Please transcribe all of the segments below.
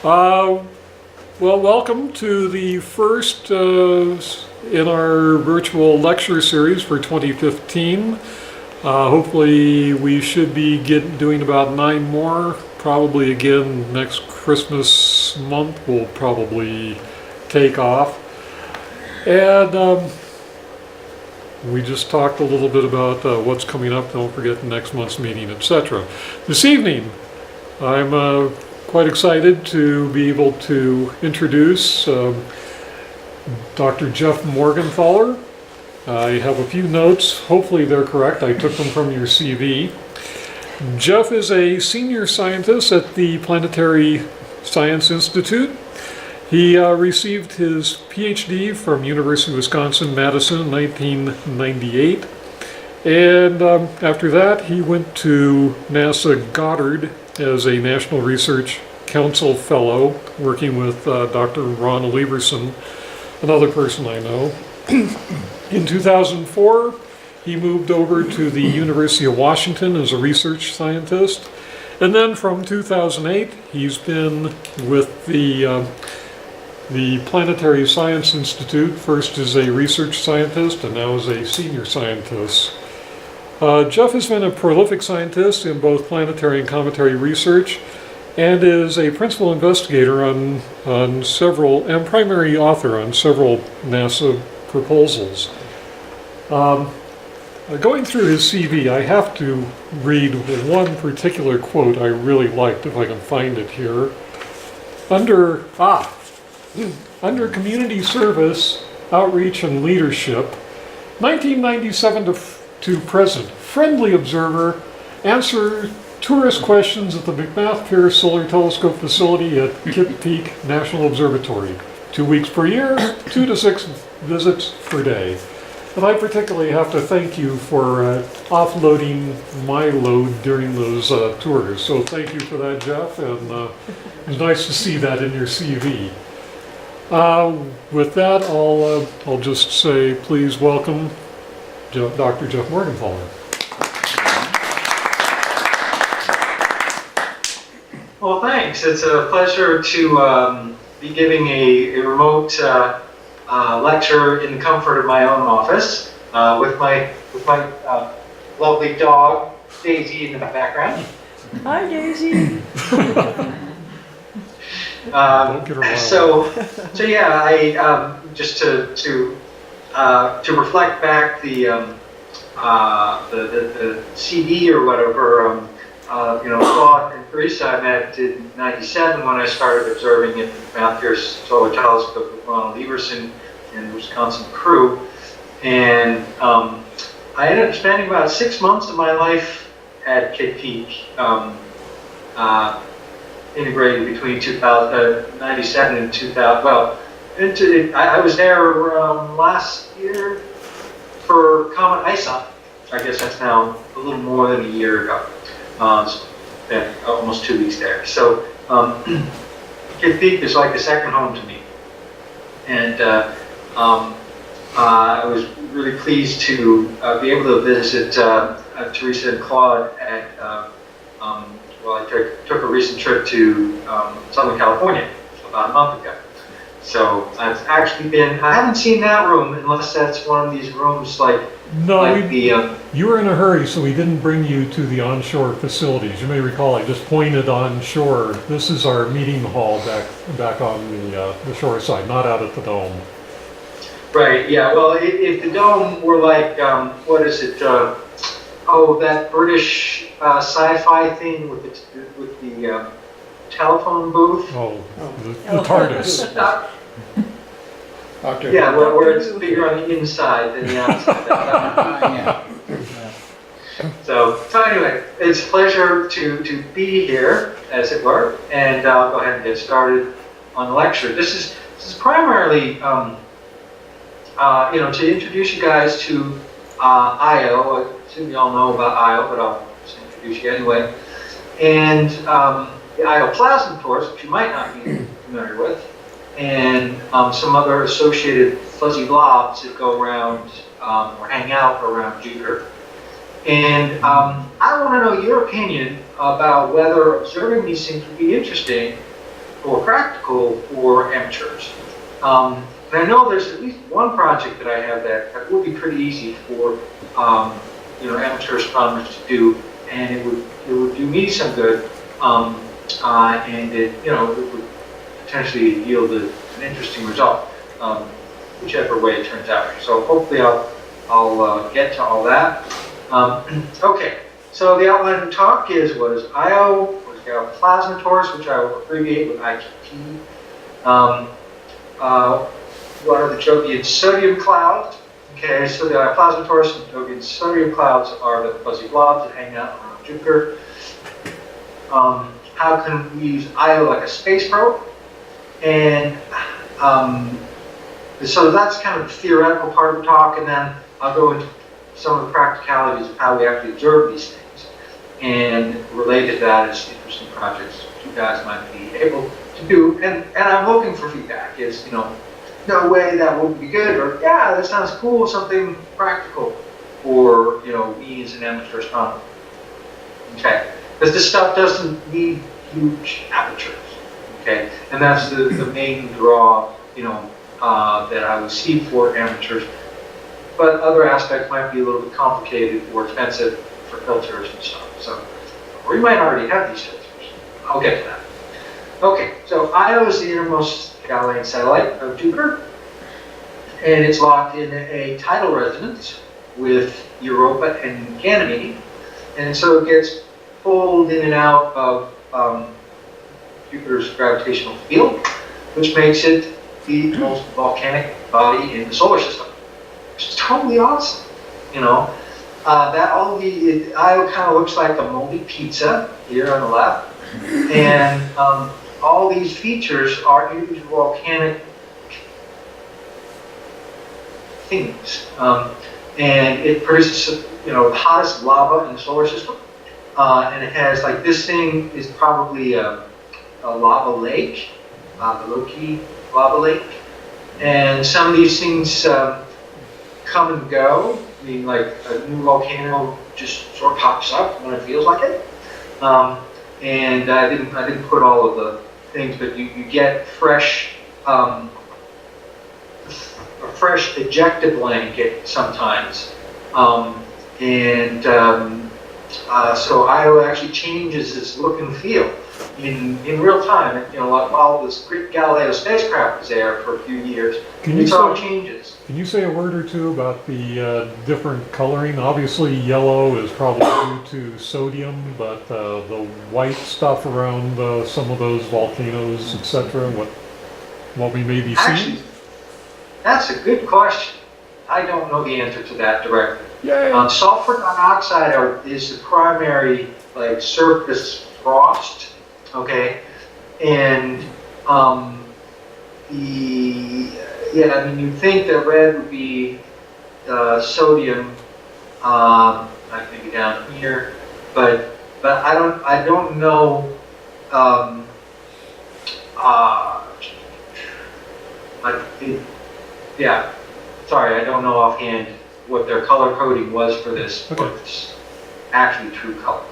Uh, well, welcome to the first in our virtual lecture series for 2015. Hopefully we should be doing about 9 more. Probably again next Christmas month will probably take off. And we just talked a little bit about what's coming up. Don't forget next month's meeting, etc. This evening, I'm quite excited to be able to introduce Dr. Jeff Morgenthaler. I have a few notes. Hopefully they're correct. I took them from your CV. Jeff is a senior scientist at the Planetary Science Institute. He received his PhD from University of Wisconsin-Madison in 1998. And after that, he went to NASA Goddard as a National Research Council Fellow, working with Dr. Ron Lieberson, another person I know. In 2004, he moved over to the University of Washington as a research scientist. And then from 2008, he's been with the Planetary Science Institute, first as a research scientist and now as a senior scientist. Jeff has been a prolific scientist in both planetary and cometary research and is a principal investigator on several, and primary author on several NASA proposals. Going through his CV, I have to read one particular quote I really liked, if I can find it here. Under community service, outreach, and leadership, 1997 to present, friendly observer, answer tourist questions at the McMath-Pierce Solar Telescope Facility at Kitt Peak National Observatory. 2 weeks per year, 2 to 6 visits per day. And I particularly have to thank you for offloading my load during those tours. So thank you for that, Jeff, and it was nice to see that in your CV. With that, I'll just say, please welcome Dr. Jeff Morgenthaler. Well, thanks. It's a pleasure to be giving a remote lecture in the comfort of my own office with my lovely dog Daisy in the background. Hi, Daisy. So yeah, I just to reflect back the CD or whatever. Claude and Teresa I met in '97 when I started observing at the Mount-Pierce Solar Telescope with Ronald Lieberson and the Wisconsin crew. And I ended up spending about 6 months of my life at Kitt Peak, integrated between 1997 and 2000. Well, I was there last year for Comet ISON. I guess that's now a little more than a year ago. Spent almost 2 weeks there. So Kitt Peak is like a second home to me. And I was really pleased to be able to visit Teresa and Claude at, I took a recent trip to Southern California about a month ago. So I've actually I haven't seen that room unless that's one of these rooms like, you were in a hurry, so we didn't bring you to the onshore facilities. You may recall I just pointed onshore. This is our meeting hall back on the shore side, not out at the dome. Right, yeah, well, if the dome were like, what is it, that British sci-fi thing with the telephone booth? The TARDIS. Yeah, where it's bigger on the inside than the outside. Yeah. So anyway, it's a pleasure to be here, as it were, and I'll go ahead and get started on the lecture. This is primarily, to introduce you guys to IO. I assume you all know about IO, but I'll just introduce you anyway. And the IO plasma torus, which you might not be familiar with, and some other associated fuzzy blobs that go around or hang out around Jupiter. And I want to know your opinion about whether observing these things would be interesting or practical for amateurs. And I know there's at least one project that I have that would be pretty easy for amateur astronomers to do, and it would do me some good, and it would potentially yield an interesting result, whichever way it turns out. So hopefully I'll get to all that. Okay, so the outline of the talk was IO, was plasma torus, which I will abbreviate with IQT. What are the Jovian sodium clouds? Okay, so the plasma torus and Jovian sodium clouds are the fuzzy blobs that hang out around Jupiter. How can we use IO like a space probe? And so that's kind of the theoretical part of the talk, and then I'll go into some of the practicalities of how we actually observe these things. And related to that is interesting projects you guys might be able to do. And I'm looking for feedback. No way that would be good, or yeah, that sounds cool, something practical for me as an amateur astronomer. Okay, because this stuff doesn't need huge apertures. Okay, and that's the main draw that I would see for amateurs. But other aspects might be a little bit complicated or expensive for filters and stuff. So, or you might already have these filters. I'll get to that. Okay, so Io is the innermost Galilean satellite of Jupiter, and it's locked in a tidal resonance with Europa and Ganymede, and so it gets pulled in and out of Jupiter's gravitational field, which makes it the most volcanic body in the solar system, which is totally awesome. That Io kind of looks like a moldy pizza here on the left, and all these features are huge volcanic things, and it produces the hottest lava in the solar system, and it has this thing is probably a lava lake, the Loki lava lake, and some of these things come and go. I mean, like a new volcano just sort of pops up when it feels like it. And I didn't put all of the things, but you get fresh a fresh ejected blanket sometimes, so Io actually changes its look and feel in real time. While this great Galileo spacecraft was there for a few years, it all changes. Can you say a word or two about the different coloring? Obviously, yellow is probably due to sodium, but the white stuff around some of those volcanoes, etc., what we may be seeing? Actually, that's a good question. I don't know the answer to that directly. Yay! Sulfur dioxide is the primary surface frost. Okay, and you'd think that red would be sodium. I can get down here, but I don't know. Sorry, I don't know offhand what their color coding was for this. Okay. What it's actually true color.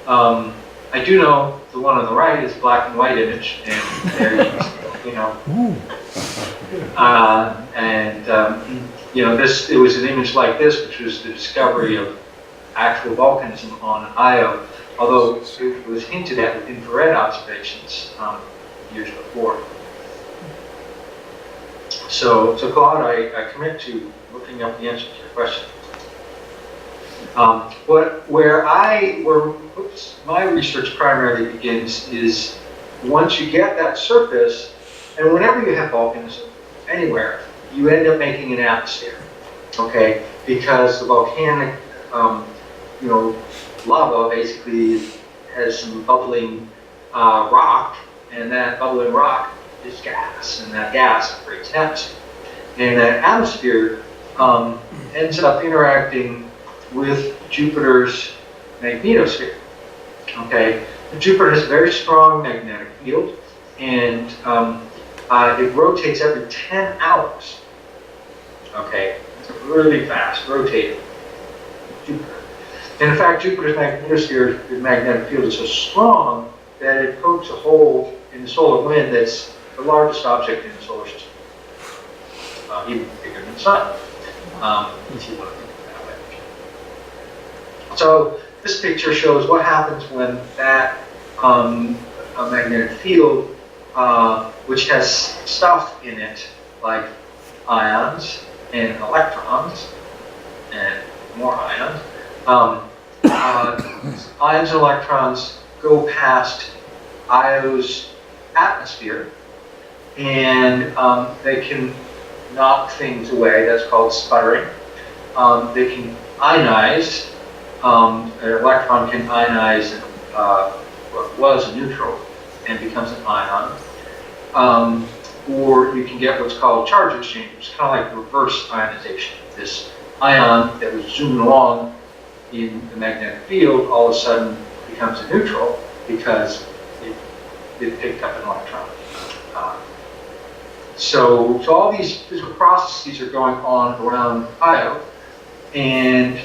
I do know the one on the right is a black and white image, and there it was an image like this, which was the discovery of actual volcanism on Io, although it was hinted at with infrared observations years before. So Claude, I commit to looking up the answer to your question. Where my research primarily begins is once you get that surface, and whenever you have volcanism anywhere, you end up making an atmosphere, okay? Because the volcanic, lava basically has some bubbling rock, and that bubbling rock is gas, and that gas creates an atmosphere. And that atmosphere ends up interacting with Jupiter's magnetosphere. Okay, Jupiter has a very strong magnetic field, and it rotates every 10 hours. Okay, it's a really fast rotating Jupiter. And in fact, Jupiter's magnetic field is so strong that it pokes a hole in the solar wind that's the largest object in the solar system, even bigger than the sun, if you want to think of it that way. So this picture shows what happens when that a magnetic field, which has stuff in it like ions and electrons and more ions. Ions and electrons go past Io's atmosphere, and they can knock things away. That's called sputtering. They can ionize. An electron can ionize what was a neutral and becomes an ion. Or you can get what's called charge exchange, which is kind of like reverse ionization. This ion that was zooming along in the magnetic field all of a sudden becomes a neutral because it picked up an electron. So all these physical processes are going on around Io, and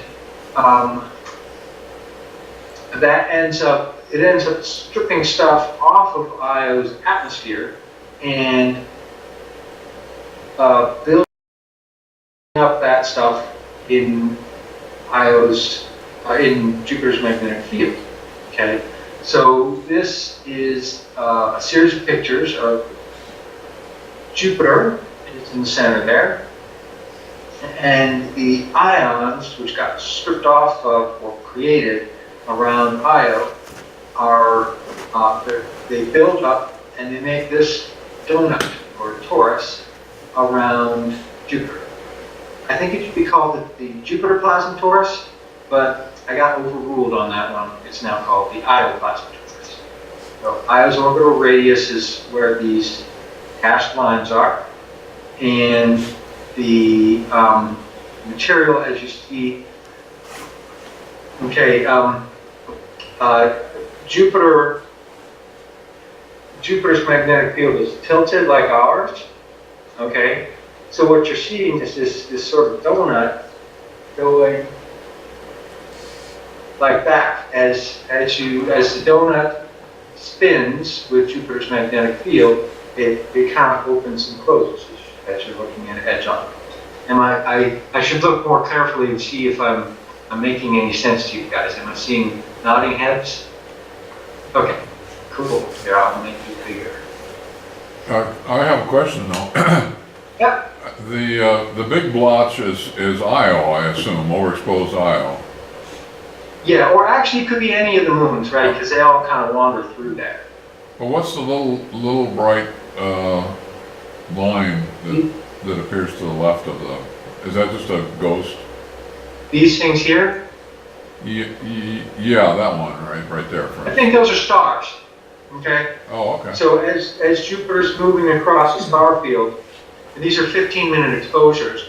it ends up stripping stuff off of Io's atmosphere and building up that stuff in in Jupiter's magnetic field. Okay, so this is a series of pictures of Jupiter. It's in the center there, and the ions which got stripped off of or created around Io are they build up and they make this donut or torus around Jupiter. I think it should be called the Jupiter plasma torus, but I got overruled on that one. It's now called the Io plasma torus. So Io's orbital radius is where these dashed lines are, and the material, as you see, okay, Jupiter's magnetic field is tilted like ours. Okay, so what you're seeing is this sort of donut going like that as the donut spins with Jupiter's magnetic field. It kind of opens and closes as you're looking at an edge on it. And I should look more carefully and see if I'm making any sense to you guys. Am I seeing nodding heads? Okay, cool. Here, I'll make you bigger. I have a question though. Yep. The big blotch is Io, I assume, overexposed Io. Yeah, or actually it could be any of the moons, right? Because they all kind of wander through there. But what's the little bright line that appears to the left of them? Is that just a ghost? These things here? Yeah, that one, right there. I think those are stars. Okay. Oh, okay. So as Jupiter's moving across the star field, and these are 15-minute exposures,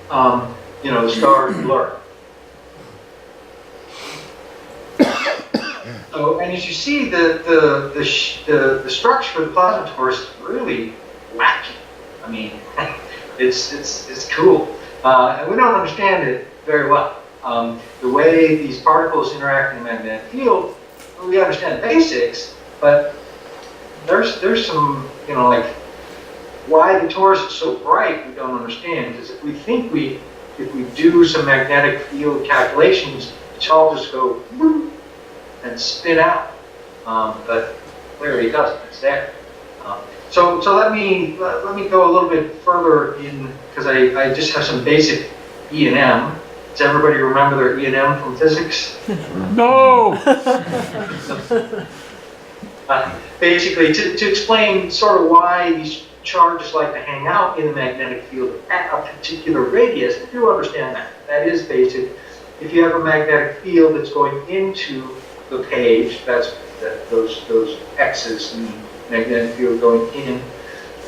the stars blur. So, and as you see, the structure of the plasma torus is really wacky. I mean, it's cool, and we don't understand it very well. The way these particles interact in the magnetic field, we understand the basics, but there's some, like why the torus is so bright, we don't understand. Because if we do some magnetic field calculations, it should all just go whoop, and spin out, but clearly it doesn't. It's there. So let me go a little bit further in, because I just have some basic E and M. Does everybody remember their E and M from physics? No! Basically, to explain sort of why these charges like to hang out in the magnetic field at a particular radius, if you understand that. That is basic. If you have a magnetic field that's going into the page, that's those X's in the magnetic field going in,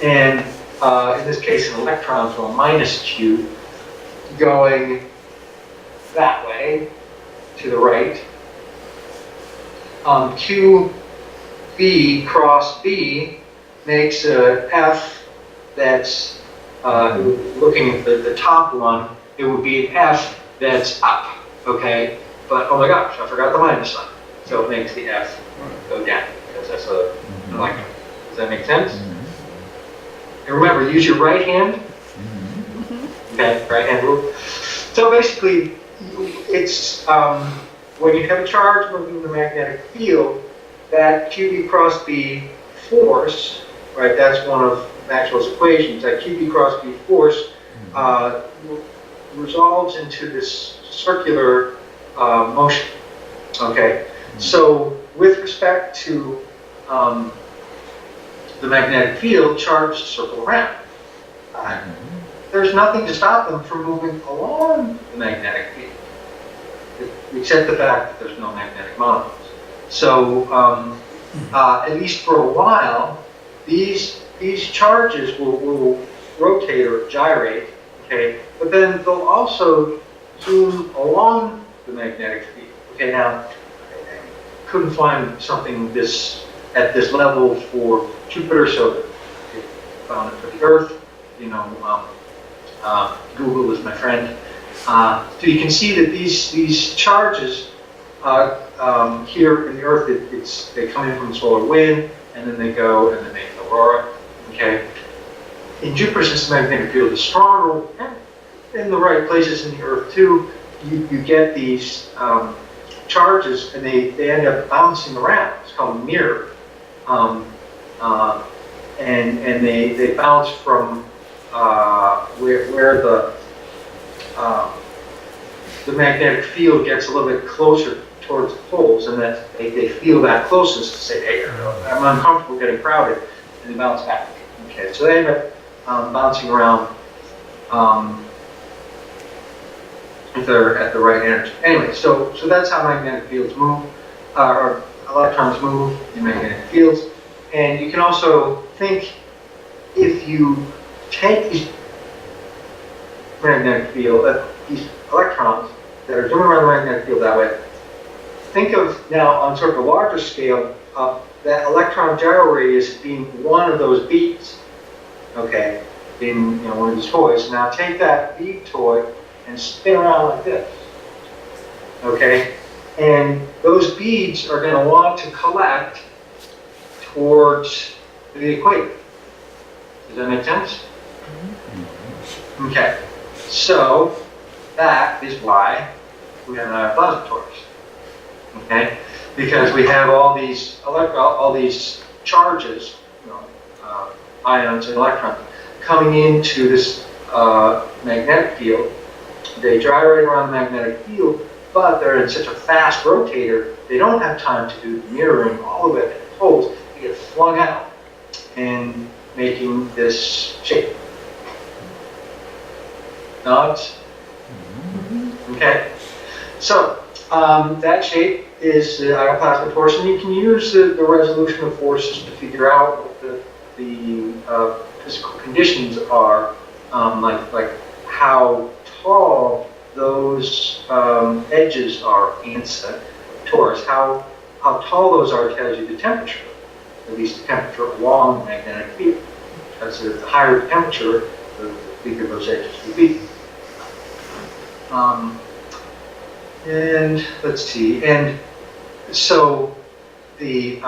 and in this case an electron, so a minus Q, going that way to the right. Q B cross B makes a F that's looking at the top one, it would be an F that's up, okay? but oh my gosh, I forgot the minus sign. So it makes the F go down because that's an electron. Does that make sense? And remember, use your right hand. Okay, right hand rule. So basically, it's when you have a charge moving in the magnetic field, that QB cross B force, right? That's one of Maxwell's equations. That QB cross B force resolves into this circular motion. Okay, so with respect to the magnetic field, charges circle around. There's nothing to stop them from moving along the magnetic field, except the fact that there's no magnetic monopoles. So at least for a while, these charges will rotate or gyrate, okay, but then they'll also zoom along the magnetic field. Okay, now I couldn't find something at this level for Jupiter, so I found it for the Earth. You know, Google is my friend. So you can see that these charges here in the Earth, they come in from the solar wind, and then they go and they make an aurora. Okay. In Jupiter, since the magnetic field is stronger, and in the right places in the Earth too, you get these charges, and they end up bouncing around. It's called a mirror, and they bounce from where the magnetic field gets a little bit closer towards the poles, and that they feel that closeness to say, hey, I'm uncomfortable getting crowded, and they bounce back. Okay, so they end up bouncing around if they're at the right energy. Anyway, so that's how magnetic fields move, or electrons move in magnetic fields. And you can also think, if you take these magnetic field, these electrons that are doing around the magnetic field that way, think of now on sort of a larger scale, that electron gyro radius being one of those beads, okay, in one of these toys. Now take that bead toy and spin around like this, okay, and those beads are going to want to collect towards the equator. Does that make sense? Okay, so that is why we have an plasma torus. Okay, because we have all these charges, ions and electrons, coming into this magnetic field. They gyrate around the magnetic field, but they're in such a fast rotator, they don't have time to do the mirroring all the way to the poles. They get flung out and making this shape. Nods? Okay. So that shape is the ionoplasma torus, and you can use the resolution of forces to figure out what the physical conditions are, like how tall those edges are against the torus. How tall those are tells you the temperature, at least the temperature along the magnetic field. Because the higher the temperature, the bigger those edges will be. And let's see, and so the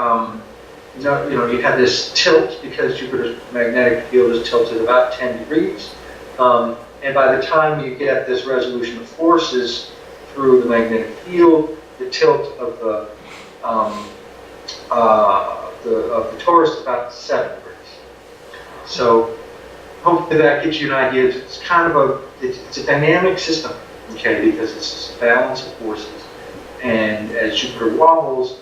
you have this tilt because Jupiter's magnetic field is tilted about 10 degrees. And by the time you get this resolution of forces through the magnetic field, the tilt of the torus is about 7 degrees. So hopefully that gives you an idea. It's kind of it's a dynamic system, okay, because it's a balance of forces. And as Jupiter wobbles,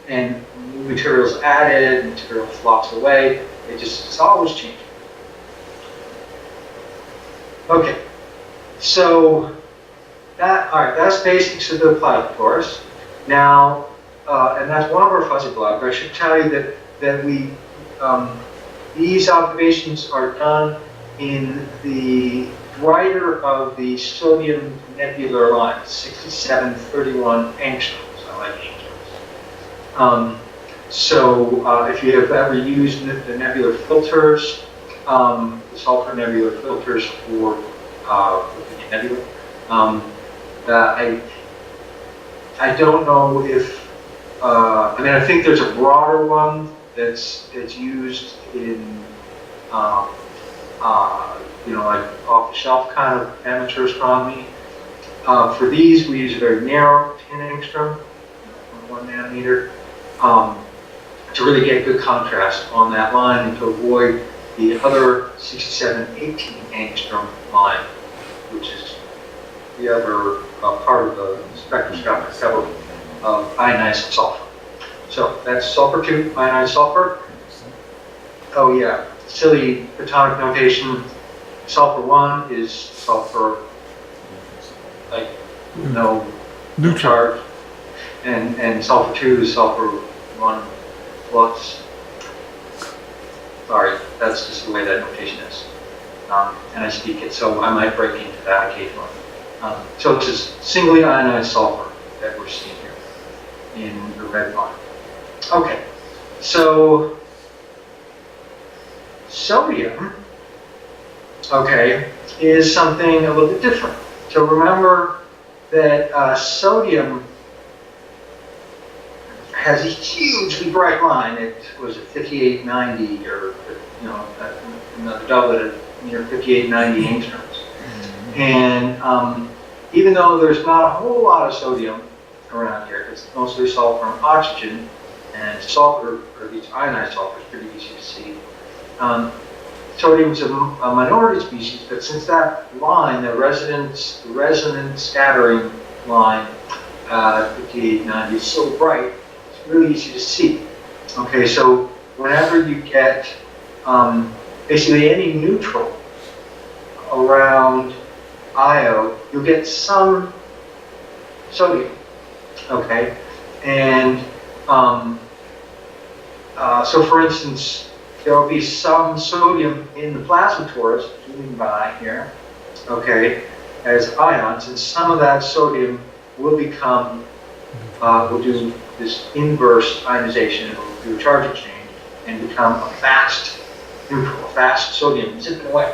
and new material is added, material flops away, it's always changing. Okay, so that's basics of the plasma torus. Now, and that's one of our fuzzy blogs. I should tell you that we these observations are done in the brighter of the sodium nebular lines, 6731 angstroms. I like angstroms. So if you have ever used the nebular filters, the sulfur nebular filters for Virginia Nebula, I don't know if, I mean, I think there's a broader one that's used in, like off-the-shelf kind of amateur astronomy. For these, we use a very narrow 10 angstrom, 1 nanometer, to really get good contrast on that line and to avoid the other 67, 18 angstrom line, which is the other part of the spectroscopic cover of ionized sulfur. So that's sulfur 2, ionized sulfur. Oh yeah, silly atomic notation. Sulfur 1 is sulfur, like no Neutral. charge, and sulfur 2 is sulfur 1 plus. Sorry, that's just the way that notation is. And I speak it, so I might break into that occasionally. So it's just singly ionized sulfur that we're seeing here in the red line. Okay, so sodium, okay, is something a little bit different. So remember that sodium has a hugely bright line. It was at 5890, or another doublet at near 5890 angstroms. And even though there's not a whole lot of sodium around here, it's mostly sulfur and oxygen, and sulfur, or these ionized sulfur, is pretty easy to see. Sodium is a minority species, but since that line, the resonant scattering line, 5890, is so bright, it's really easy to see. Okay, so whenever you get basically any neutral around Io, you'll get some sodium. Okay, and so for instance, there will be some sodium in the plasma torus, zooming by here, okay, as ions, and some of that sodium will become, will do this inverse ionization, it will do a charge exchange, and become a fast neutral, a fast sodium, zipping away,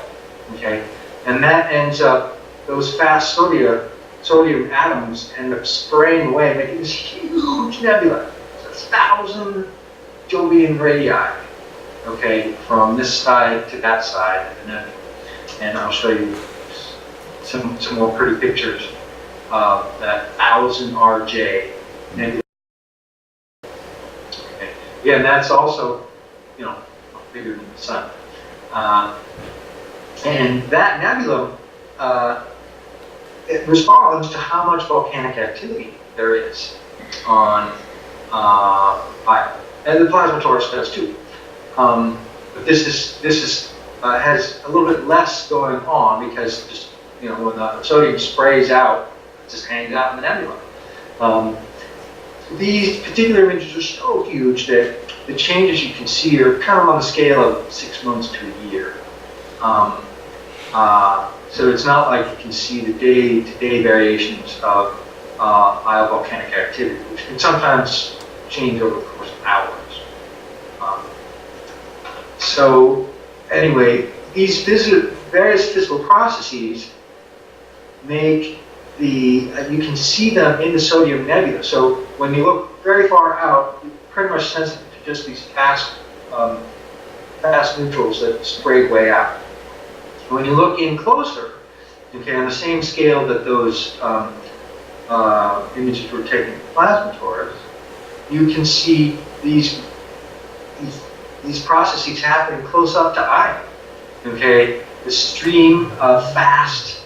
okay? And that ends up, those fast sodium atoms end up spraying away, making this huge nebula. It's 1,000 Jovian radii, okay, from this side to that side of the nebula. And I'll show you some more pretty pictures of that 1,000 RJ nebula. Okay. Yeah, and that's also, bigger than the sun. And that nebula, it responds to how much volcanic activity there is on Io. And the plasma torus does too. But this has a little bit less going on because just, when the sodium sprays out, it just hangs out in the nebula. These particular images are so huge that the changes you can see are kind of on the scale of 6 months to a year. So it's not like you can see the day-to-day variations of Io volcanic activity, which can sometimes change over the course of hours. So anyway, these various physical processes make you can see them in the sodium nebula. So when you look very far out, you're pretty much sensitive to just these fast neutrals that spray way out. When you look in closer, okay, on the same scale that those images were taken with plasma torus, you can see these processes happening close up to Io. Okay, the stream of fast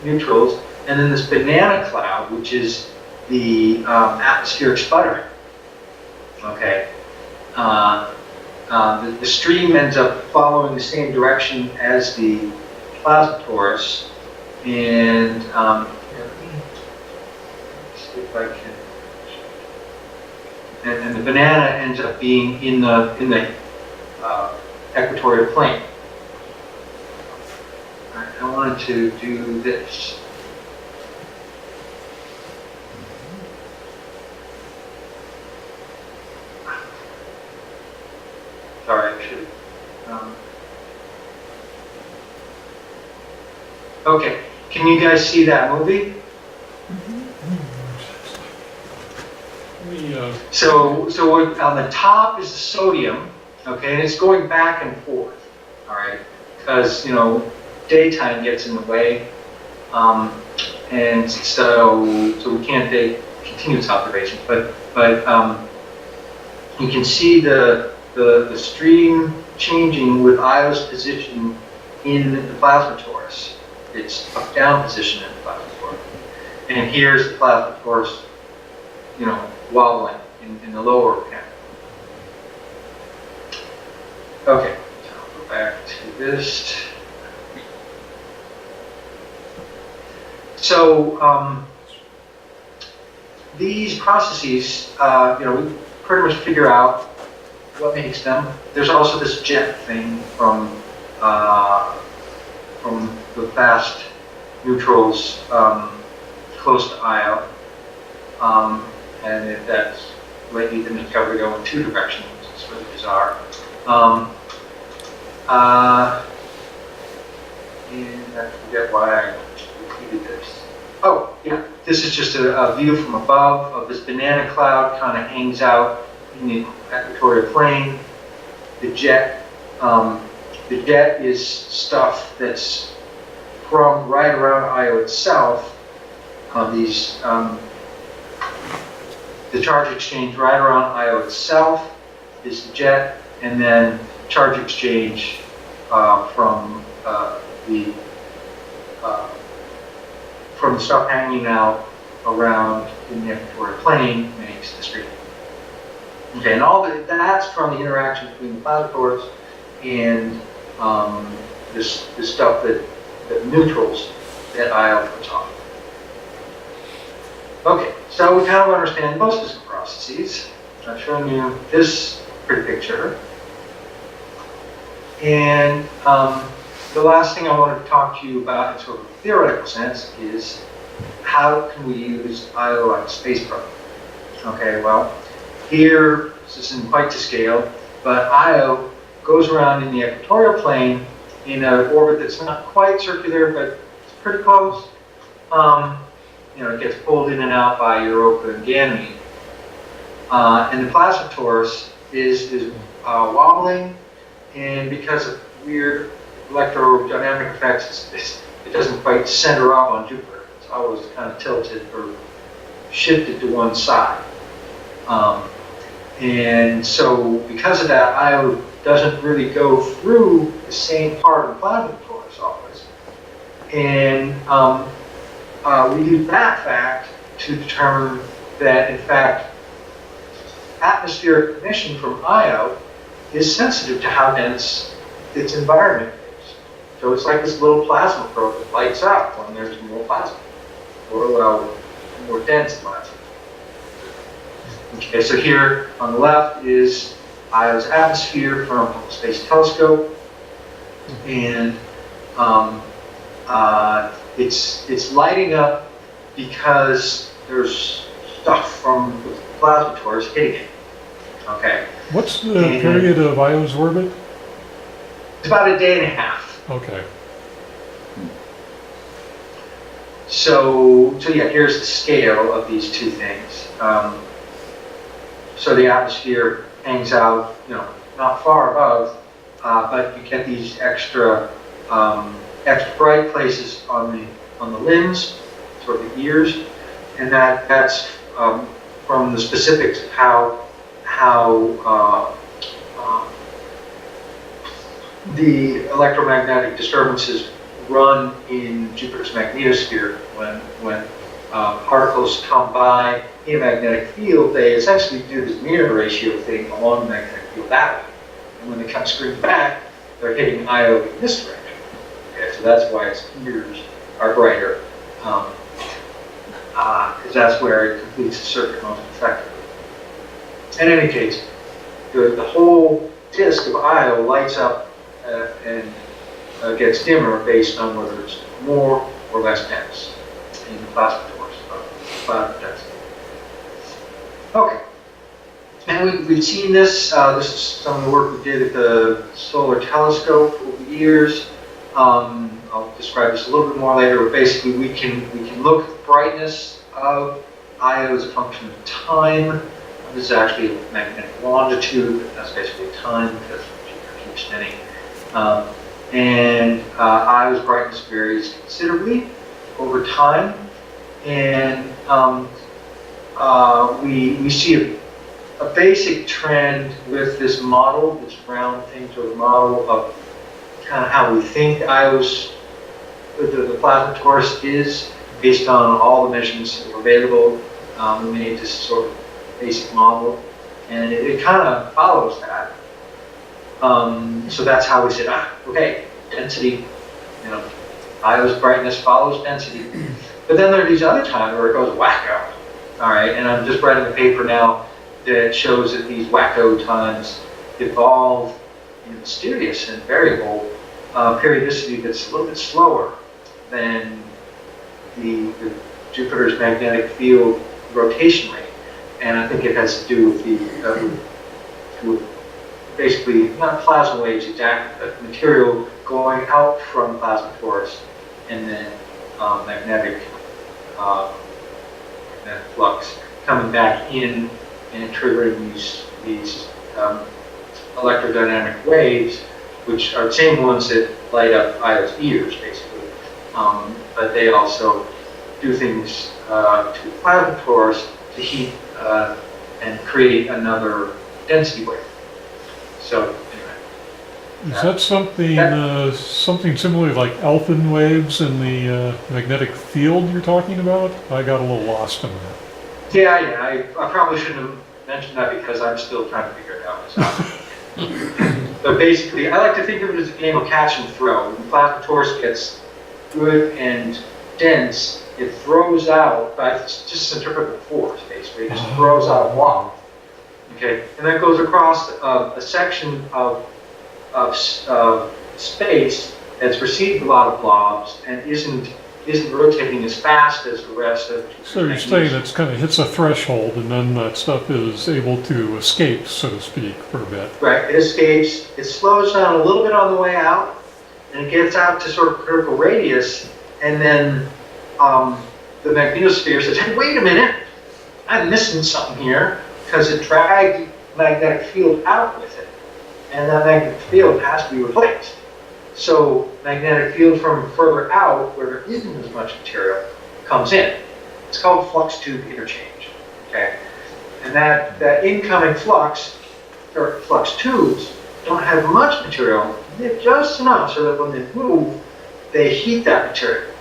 neutrals, and then this banana cloud, which is the atmospheric sputtering. Okay. The stream ends up following the same direction as the plasma torus, and let me see if I can. And the banana ends up being in the equatorial plane. I wanted to do this. Sorry, I should. Okay, can you guys see that movie? On the top is the sodium, okay, and it's going back and forth, all right, because daytime gets in the way, and so we can't take continuous observations, but you can see the stream changing with Io's position in the plasma torus. Its up-down position in the plasma torus, and here's the plasma torus, wobbling in the lower panel. Okay, so I'll go back to this. So these processes, we pretty much figure out what makes them. There's also this jet thing from the fast neutrals close to Io. And that's lately been discovered to go in two directions. It's really bizarre. And I forget why I repeated this. Oh, yeah, this is just a view from above of this banana cloud, kind of hangs out in the equatorial plane. The jet is stuff that's from right around Io itself. The charge exchange right around Io itself is the jet, and then charge exchange from the stuff hanging out around in the equatorial plane makes the stream. Okay, and that's from the interaction between the plasma torus and this stuff that neutrals that Io puts on. Okay, so we kind of understand most of the processes. I've shown you this pretty picture. And the last thing I wanted to talk to you about in sort of a theoretical sense is how can we use Io on a space probe? Okay, well, here, this isn't quite to scale, but Io goes around in the equatorial plane in an orbit that's not quite circular, but it's pretty close. It gets pulled in and out by Europa and Ganymede. And the plasma torus is wobbling, and because of weird electrodynamic effects, it doesn't quite center up on Jupiter. It's always kind of tilted or shifted to one side. And so because of that, Io doesn't really go through the same part of the plasma torus always. And we use that fact to determine that, in fact, atmospheric emission from Io is sensitive to how dense its environment is. So it's like this little plasma probe that lights up when there's more plasma, or more dense plasma. Okay, so here on the left is Io's atmosphere from the Space Telescope, and it's lighting up because there's stuff from the plasma torus hitting it. Okay. What's the period of Io's orbit? It's about a day and a half. Okay. So yeah, here's the scale of these two things. So the atmosphere hangs out, not far above, but you get these extra bright places on the limbs, sort of the ears, and that's from the specifics of how the electromagnetic disturbances run in Jupiter's magnetosphere. When particles come by in a magnetic field, they essentially do this mirror ratio thing along the magnetic field that way. And when they come screaming back, they're hitting Io in this direction. Okay, so that's why its ears are brighter, because that's where it completes the circuit most effectively. In any case, the whole disk of Io lights up and gets dimmer based on whether it's more or less dense in the plasma torus, plasma density. Okay, and we've seen this. This is some of the work we did at the Solar Telescope over the years. I'll describe this a little bit more later, but basically we can look at the brightness of Io as a function of time. This is actually magnetic longitude, but that's basically time because Jupiter keeps spinning. Io's brightness varies considerably over time, and we see a basic trend with this model, this round thing sort of model of kind of how we think Io's, the plasma torus is based on all the measurements that are available. We made this sort of basic model, and it kind of follows that. So that's how we said, okay, density, Io's brightness follows density. But then there are these other times where it goes wacko. All right, and I'm just writing a paper now that shows that these wacko times evolve in mysterious and variable periodicity that's a little bit slower than the Jupiter's magnetic field rotation rate. And I think it has to do with with basically not plasma waves exactly, but material going out from plasma torus and then magnetic flux coming back in and triggering these electrodynamic waves, which are the same ones that light up Io's ears, basically. But they also do things to the plasma torus to heat and create another density wave. So anyway. Is that something similar like Alphen waves in the magnetic field you're talking about? I got a little lost in that. Yeah, I probably shouldn't have mentioned that because I'm still trying to figure it out myself. But basically, I like to think of it as a game of catch and throw. When the plasma torus gets good and dense, it throws out, it's just centrifugal force, basically. It just throws out a blob. Okay, and that goes across a section of space that's received a lot of blobs and isn't rotating as fast as the rest of. So you're saying it's kind of hits a threshold and then that stuff is able to escape, so to speak, for a bit. Right, it escapes, it slows down a little bit on the way out, and it gets out to sort of critical radius, and then the magnetosphere says, hey, wait a minute, I'm missing something here, because it dragged the magnetic field out with it, and that magnetic field has to be replaced. So magnetic field from further out, where there isn't as much material, comes in. It's called flux tube interchange, okay? And that incoming flux, or flux tubes, don't have much material, they have just enough so that when they move, they heat that material.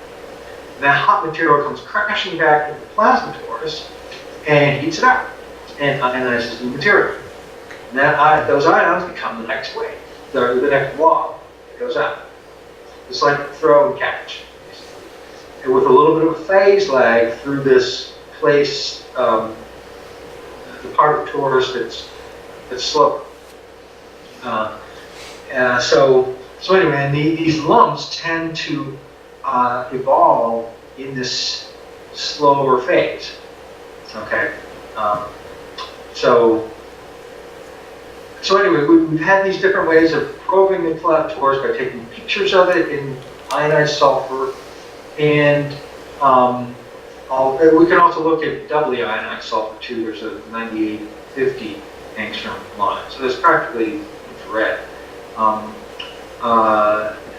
And that hot material comes crashing back into the plasma torus and heats it out and ionizes the material. And those ions become the next wave, the next blob that goes out. It's like throw and catch. And with a little bit of a phase lag through this place, the part of the torus that's slower. So anyway, and these lumps tend to evolve in this slower phase. Okay. So anyway, we've had these different ways of probing the torus by taking pictures of it in ionized sulfur, and we can also look at doubly ionized sulfur too. There's a 9850 angstrom line, so that's practically infrared.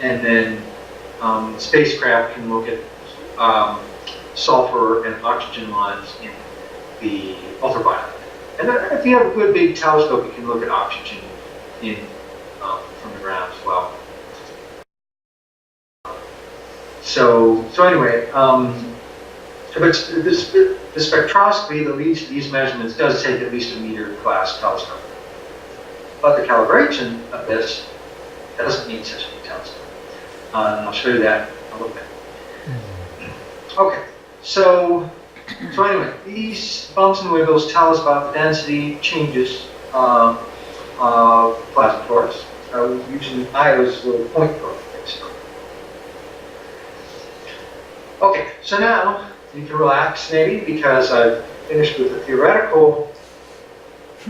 And then spacecraft can look at sulfur and oxygen lines in the ultraviolet. And then if you have a good big telescope, you can look at oxygen from the ground as well. So anyway, but the spectroscopy that leads to these measurements does take at least a meter class telescope. But the calibration of this doesn't need such a big telescope. And I'll show you that in a little bit. Okay, so anyway, these bumps and wiggles tell us about the density changes of plasma torus. Using Io's little point probe, basically. Okay, so now you can relax maybe because I've finished with the theoretical,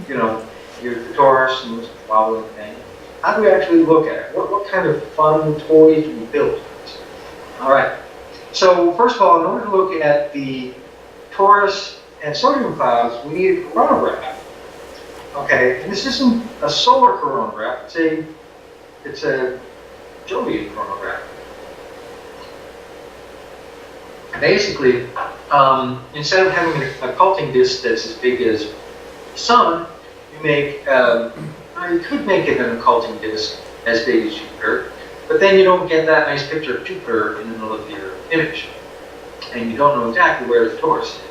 the torus and this wobbling thing. How do we actually look at it? What kind of fun toys do we build? All right. So first of all, in order to look at the torus and sodium clouds, we need a coronagraph. Okay, and this isn't a solar coronagraph, it's a Jovian coronagraph. Basically, instead of having an occulting disk that's as big as the sun, you could make it an occulting disk as big as Jupiter, but then you don't get that nice picture of Jupiter in the middle of your image, and you don't know exactly where the torus is.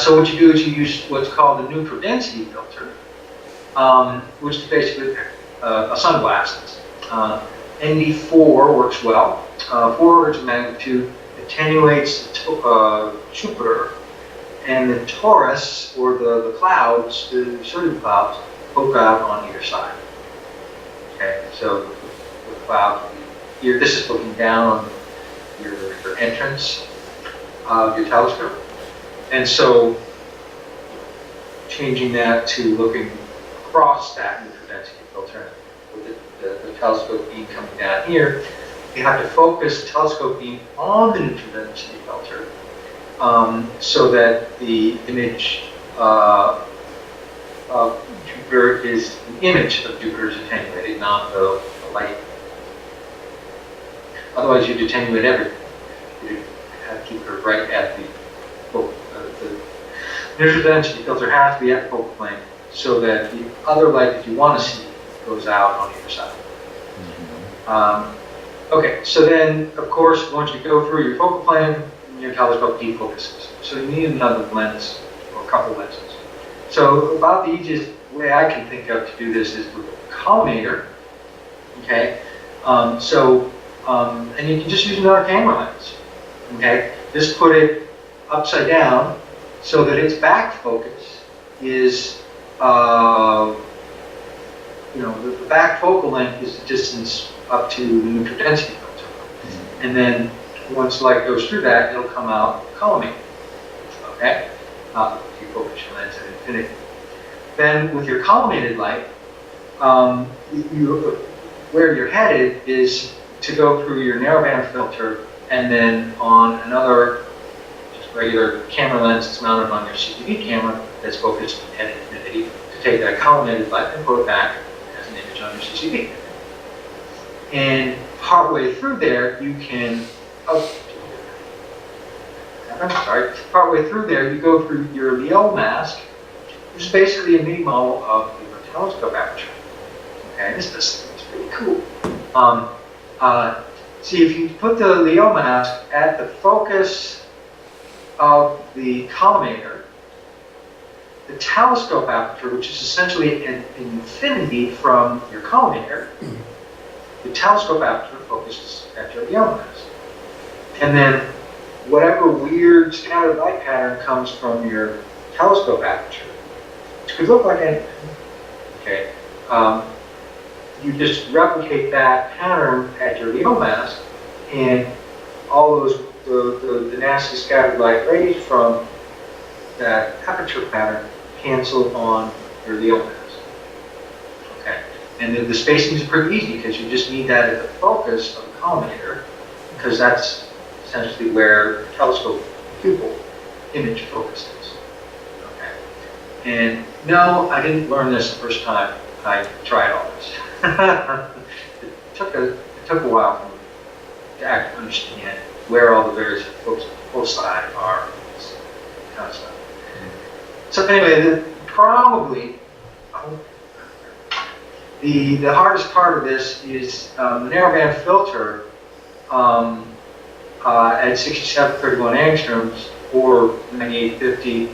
So what you do is you use what's called a neutral density filter, which is basically a sunglasses. ND4 works well. 4 orders of magnitude attenuates Jupiter, and the torus, or the clouds, the cirrus clouds, poke out on either side. Okay, so the cloud here, this is looking down on your entrance of your telescope, and so changing that to looking across that neutral density filter with the telescope beam coming down here. You have to focus the telescope beam on the neutral density filter so that the image of Jupiter is an image of Jupiter's attenuated, not the light. Otherwise, you'd attenuate everything. You'd have Jupiter right at the focal. The neutral density filter has to be at the focal plane so that the other light that you want to see goes out on either side. Okay, so then, of course, once you go through your focal plane, your telescope defocuses. So you need another lens, or a couple lenses. So about the easiest way I can think of to do this is with a collimator. Okay, and you can just use another camera lens. Okay, just put it upside down so that its back focus is, the back focal length is the distance up to the neutral density filter. And then once light goes through that, it'll come out collimated. Okay? Not if you focus your lens at infinity. Then with your collimated light, where you're headed is to go through your narrowband filter and then on another just regular camera lens that's mounted on your CCD camera that's focused at infinity to take that collimated light and put it back as an image on your CCD. And partway through there, you can, partway through there, you go through your Lyell mask, which is basically a mini model of your telescope aperture. Okay, this is pretty cool. See, if you put the Lyell mask at the focus of the collimator, the telescope aperture, which is essentially an infinity from your collimator, the telescope aperture focuses at your Lyell mask. And then whatever weird scattered light pattern comes from your telescope aperture, which could look like anything, okay, you just replicate that pattern at your Lyell mask, and all those the nasty scattered light rays from that aperture pattern cancel on your Lyell mask. Okay, and the spacing is pretty easy because you just need that at the focus of the collimator, because that's essentially where the telescope pupil image focus is. Okay, and no, I didn't learn this the first time I tried all this. It took a while for me to actually understand where all the various foci are, this kind of stuff. So anyway, probably the hardest part of this is the narrowband filter at 6731 angstroms or 9850.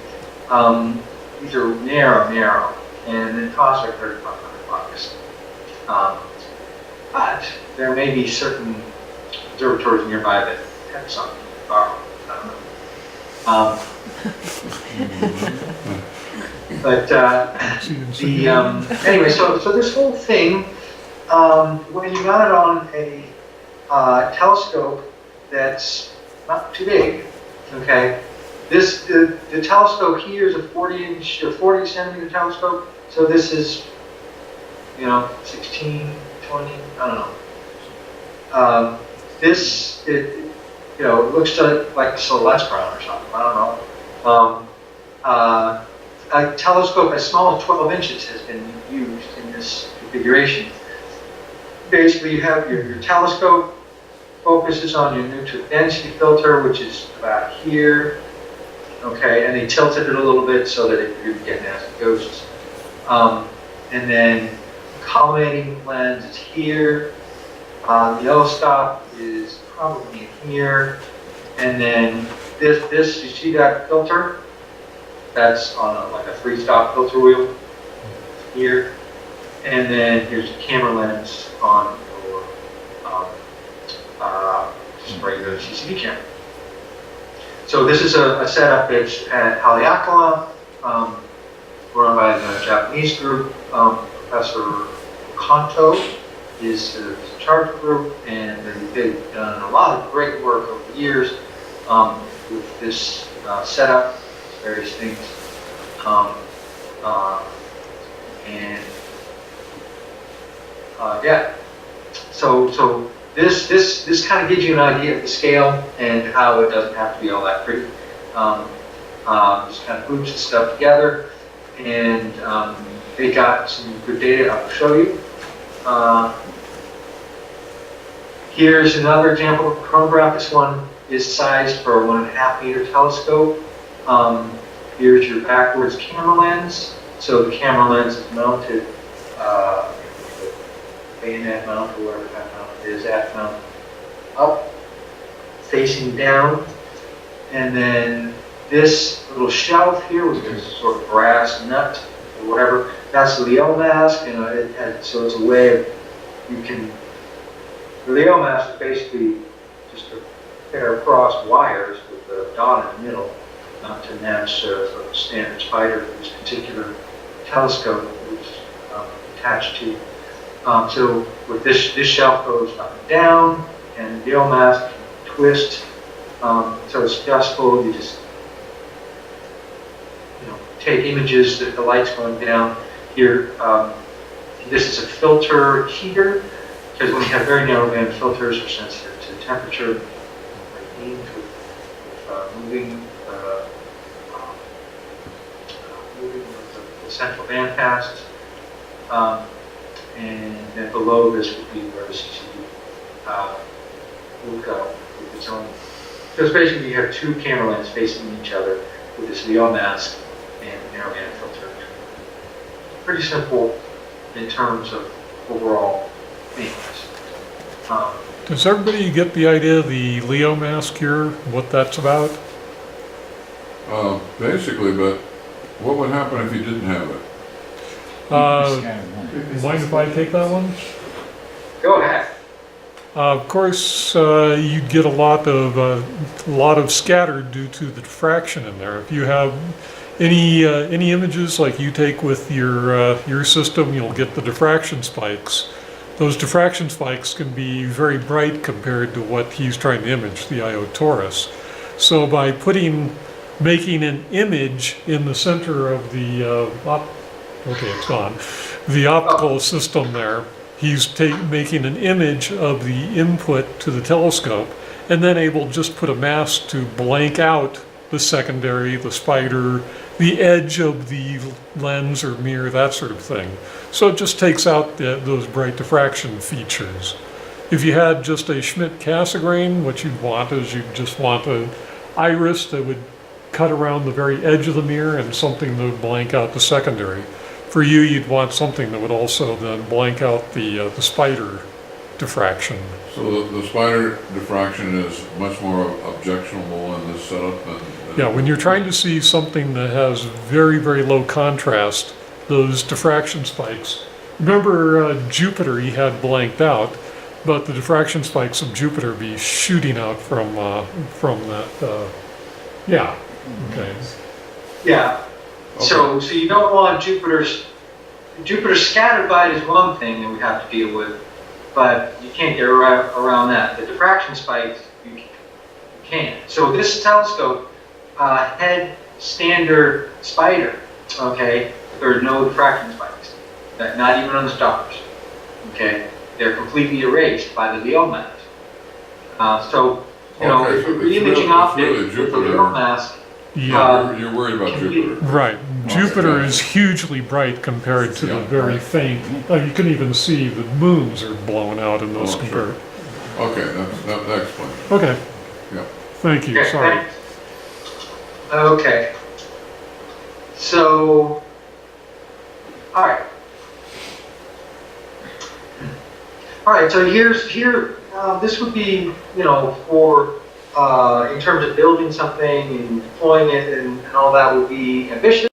These are narrow, and it costs like $3,500. But there may be certain observatories nearby that have something to borrow. I don't know. Anyway, so this whole thing, when you mount it on a telescope that's not too big, okay. The telescope here is a 40-inch or 40-centimeter telescope, so this is, 16, 20, I don't know. It looks like a Celestron or something. I don't know. a telescope as small as 12 inches has been used in this configuration. Basically, you have your telescope focuses on your neutral density filter, which is about here. Okay, and they tilted it a little bit so that it didn't get nasty ghosts. And then collimating lens is here. The yellow stop is probably in here. And then this, you see that filter? That's on like a 3-stop filter wheel here. And then here's the camera lens on your just regular CCD camera. So this is a setup that's at Haleakala, run by the Japanese group. Professor Kanto is the charge group, and they've done a lot of great work over the years with this setup, various things. Yeah. So this kind of gives you an idea of the scale and how it doesn't have to be all that pretty. Just kind of groups the stuff together, and they got some good data. I'll show you. Here's another example of a chronograph. This one is sized for a 1.5 meter telescope. Here's your backwards camera lens. So the camera lens is mounted, bayonet mount, or whatever that mount is, at mount, up, facing down. And then this little shelf here with this sort of brass nut or whatever, that's the Leo mask, and so it's a way of, you can, the Leo mask is basically just a pair of crossed wires with a dot in the middle, not to match a standard spider for this particular telescope it was attached to. So with this shelf goes up and down, and the Leo mask can twist, so it's adjustable. You just take images that the light's going down. Here, this is a filter heater, because when you have very narrow band filters are sensitive to temperature, moving with the central band passes. And then below this would be where the CCD will go with its own. So basically you have two camera lenses facing each other with this Leo mask and narrow band filter. Pretty simple in terms of overall themes. Does everybody get the idea of the Leo mask here, what that's about? Basically, but what would happen if you didn't have it? Mind if I take that one? Go ahead. Of course, you'd get a lot of scatter due to the diffraction in there. If you have any images like you take with your system, you'll get the diffraction spikes. Those diffraction spikes can be very bright compared to what he's trying to image, the IO torus. So by making an image in the center of the it's gone. The optical system there, he's making an image of the input to the telescope, and then able to just put a mask to blank out the secondary, the spider, the edge of the lens or mirror, that sort of thing. So it just takes out those bright diffraction features. If you had just a Schmidt-Cassegrain, what you'd want is you'd just want an iris that would cut around the very edge of the mirror and something that would blank out the secondary. For you, you'd want something that would also then blank out the spider diffraction. So the spider diffraction is much more objectionable in this setup than yeah, when you're trying to see something that has very, very low contrast, those diffraction spikes. Remember Jupiter he had blanked out, but the diffraction spikes of Jupiter be shooting out from that. Yeah. Okay. Yeah. Okay. So you don't want Jupiter's scattered light is one thing that we have to deal with, but you can't get around that. The diffraction spikes, you can. So this telescope had standard spider, okay? There are no diffraction spikes, not even on the stars, okay? They're completely erased by the Leo mask. So, if so you're it's imaging really optics with the Jupiter. Leo mask, Yeah. You're worried about Jupiter. Right. Jupiter is hugely bright compared to the Yeah, very right. faint. You can even see the moons are blown out in those Oh, sure. compared. Okay, that explains it. Okay, Yeah. thank you. Okay, Sorry. thanks. Okay. So, all right. All right, so this would be, for, in terms of building something and deploying it and all that would be ambitious.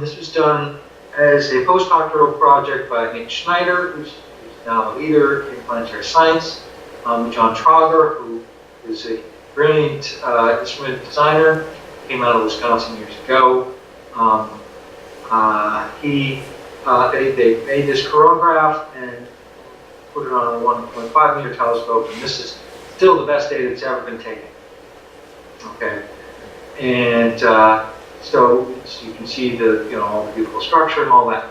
This was done as a postdoctoral project by Nick Schneider, who's now a leader in planetary science, John Trager, who is a brilliant instrument designer, came out of Wisconsin years ago. They made this coronagraph and put it on a 1.5 meter telescope, and this is still the best data that's ever been taken. Okay, and so you can see all the beautiful structure and all that.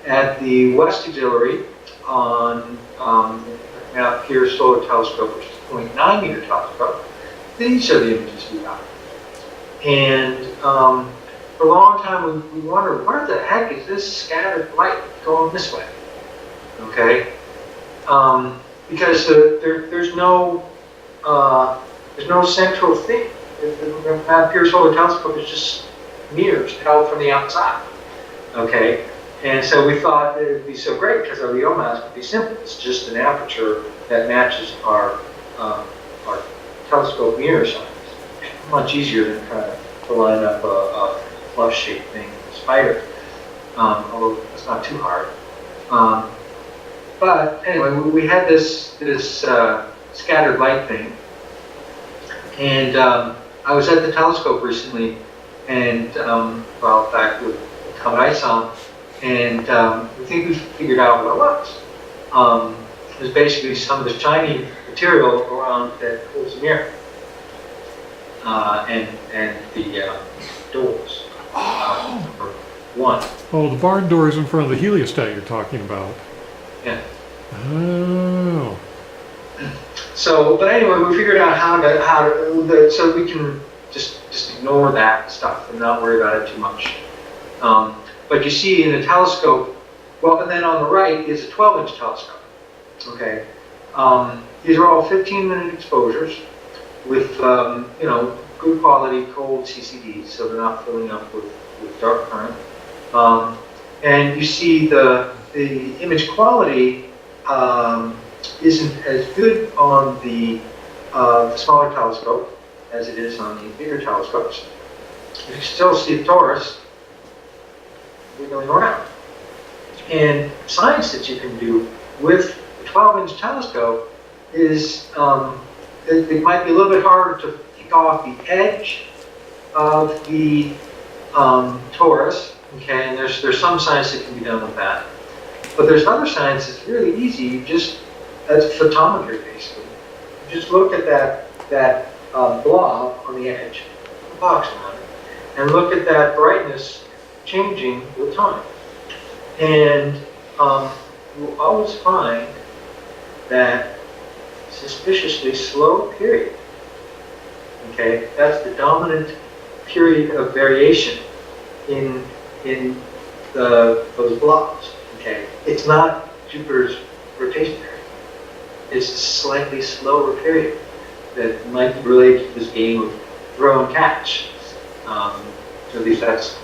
At the West Auxiliary on Mount Pierce Solar Telescope, which is a 0.9 meter telescope, these are the images we got. And for a long time we wondered, where the heck is this scattered light going this way? Okay, because there's no central thing. The Mount Pierce Solar Telescope is just mirrors held from the outside. Okay, and so we thought it would be so great because our LEO mask would be simple. It's just an aperture that matches our telescope mirror size. Much easier than trying to line up a flush-shaped thing with a spider, although it's not too hard. But anyway, we had this scattered light thing, and I was at the telescope recently, and in fact with Comet ISON, and we think we figured out what it was. It was basically some of the shiny material around that holds the mirror, and the doors. Number one. Oh, the barn doors in front of the heliostat you're talking about. Yeah. Oh. So, but anyway, we figured out so we can just ignore that stuff and not worry about it too much. But you see in the telescope, and then on the right is a 12-inch telescope. Okay, these are all 15-minute exposures with good quality cold CCDs, so they're not filling up with dark current. And you see the image quality isn't as good on the smaller telescope as it is on the bigger telescopes. You can still see the torus wiggling around. And science that you can do with a 12-inch telescope is it might be a little bit harder to pick off the edge of the torus. Okay, and there's some science that can be done with that. But there's other science that's really easy. That's photometry basically. You just look at that blob on the edge, the box on it, and look at that brightness changing with time. And you'll always find that suspiciously slow period. Okay, that's the dominant period of variation in those blobs. Okay, it's not Jupiter's rotation period. It's a slightly slower period that might relate to this game of throw and catch. So at least that's the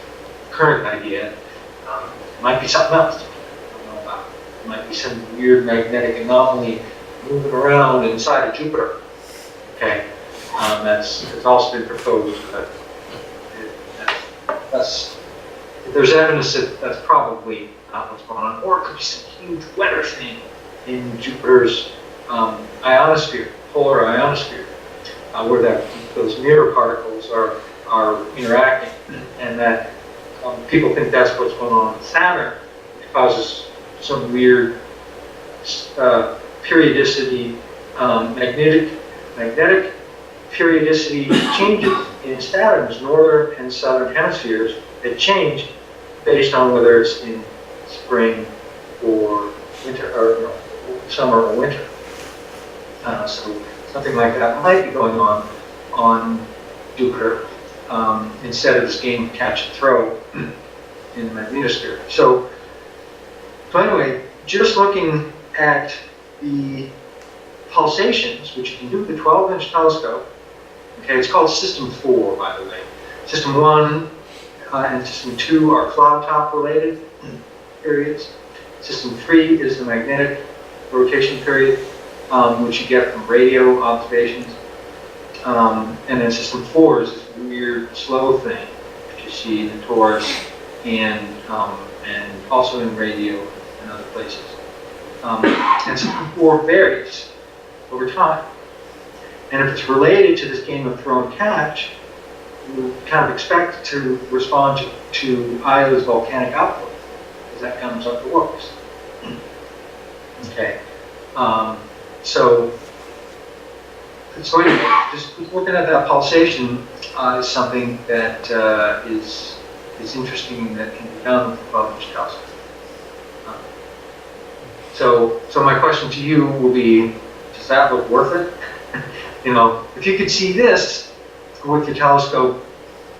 current idea. It might be something else. I don't know about. It might be some weird magnetic anomaly moving around inside of Jupiter. Okay, it's also been proposed, but if there's evidence that that's probably not what's going on, or it could be some huge weather thing in Jupiter's ionosphere, polar ionosphere, where those mirror particles are interacting, and that people think that's what's going on with Saturn, which causes some weird periodicity, magnetic periodicity changes in Saturn's northern and southern hemispheres that change based on whether it's in spring or winter, or summer or winter. So something like that might be going on Jupiter. instead of this game of catch and throw in the magnetosphere. So anyway, just looking at the pulsations, which you can do with the 12-inch telescope. Okay, it's called System 4, by the way. System 1 and System 2 are cloud top related periods. System 3 is the magnetic rotation period, which you get from radio observations. And then System 4 is this weird slow thing that you see in the torus and also in radio and other places. And System 4 varies over time. And if it's related to this game of throw and catch, you kind of expect to respond to Io's volcanic output, because that comes up the works. Okay. So anyway, just looking at that pulsation is something that is interesting that can be done with the 12-inch telescope. So my question to you will be, does that look worth it? You know, if you could see this with your telescope,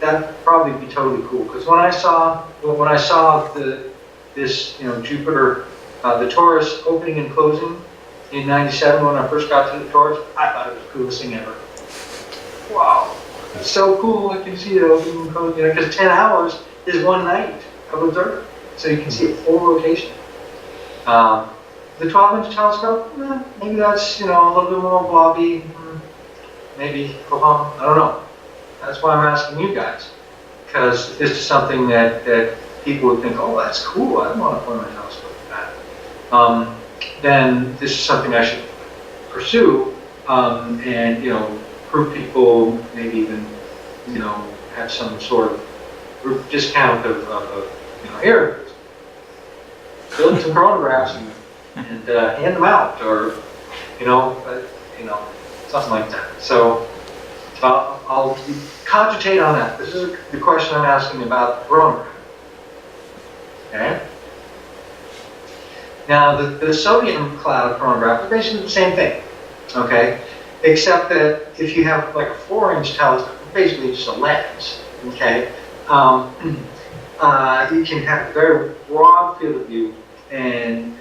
that'd probably be totally cool. Because when I saw this Jupiter, the torus opening and closing in '97 when I first got to the torus, I thought it was the coolest thing ever. Wow, it's so cool! I can see it opening and closing. Because 10 hours is one night of observing, so you can see a full rotation. The 12-inch telescope, maybe that's a little bit more blobby. Maybe I don't know. That's why I'm asking you guys, because if this is something that people would think, oh, that's cool. I want to point my telescope at that. Then this is something I should pursue, and prove people, maybe even have some sort of group discount of here, build some chronographs and hand them out, or something like that. So I'll cogitate on that. This is the question I'm asking about the chronograph. Okay. Now the sodium cloud chronograph is basically the same thing. Okay, except that if you have like a 4-inch telescope, basically just a lens. Okay, you can have a very broad field of view and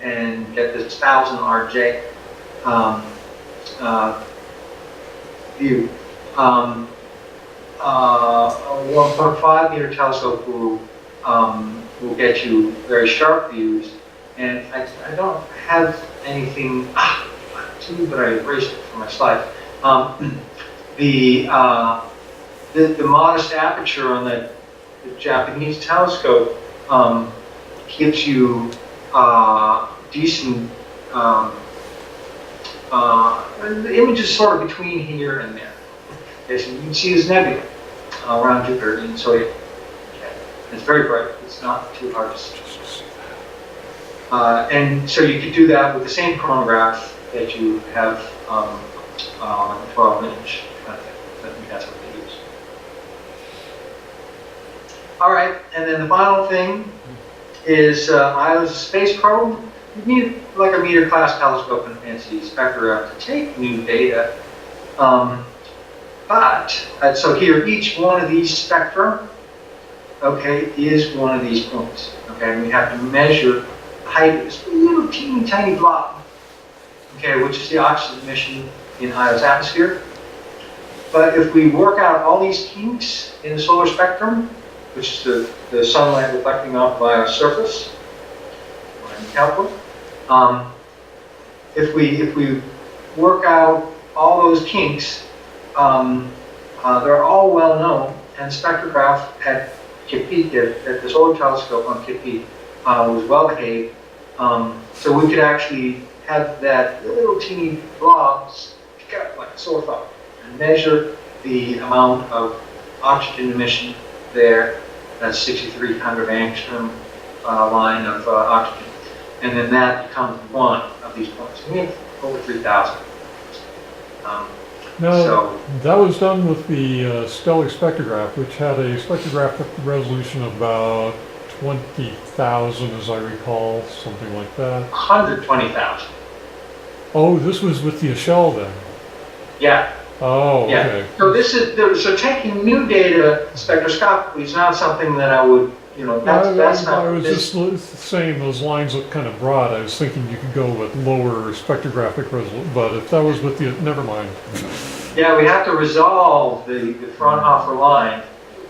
get this 1000 RJ view. A 1.5 meter telescope will get you very sharp views, and I don't have anything but I erased it from my slide. The modest aperture on the Japanese telescope gives you decent. The image is sort of between here and there. Okay, so you can see this nebula around Jupiter in Soyuz. Okay. It's very bright. It's not too hard to see. And so you could do that with the same chronograph that you have on a 12-inch kind of thing. I think that's what they use. All right, and then the final thing is Io's space probe. You need like a meter-class telescope and fancy spectrograph to take new data. So here, each one of these spectra, okay, is one of these points. Okay, and we have to measure the height of this little teeny tiny blob, okay, which is the oxygen emission in Io's atmosphere. But if we work out all these kinks in the solar spectrum, which is the sunlight reflecting off of Io's surface, or in calculus, if we work out all those kinks, they're all well known, and spectrograph at Kippy, at the solar telescope on Kippy, was well behaved. So we could actually have that little teeny blob stick up like a sore thumb and measure the amount of oxygen emission there. That's 6,300 angstrom line of oxygen. And then that becomes one of these points. We have over 3,000. Now, that was done with the stellar spectrograph, which had a spectrographic resolution of about 20,000, as I recall, something like that. 120,000. Oh, this was with the Echelle then? Yeah, Oh, Yeah. okay. So taking new data spectroscopically is not something that I would, that's not. I was this- just saying those lines look kind of broad. I was thinking you could go with lower spectrographic resolution, but if that was with the, never mind. Yeah, we have to resolve the Fraunhofer line,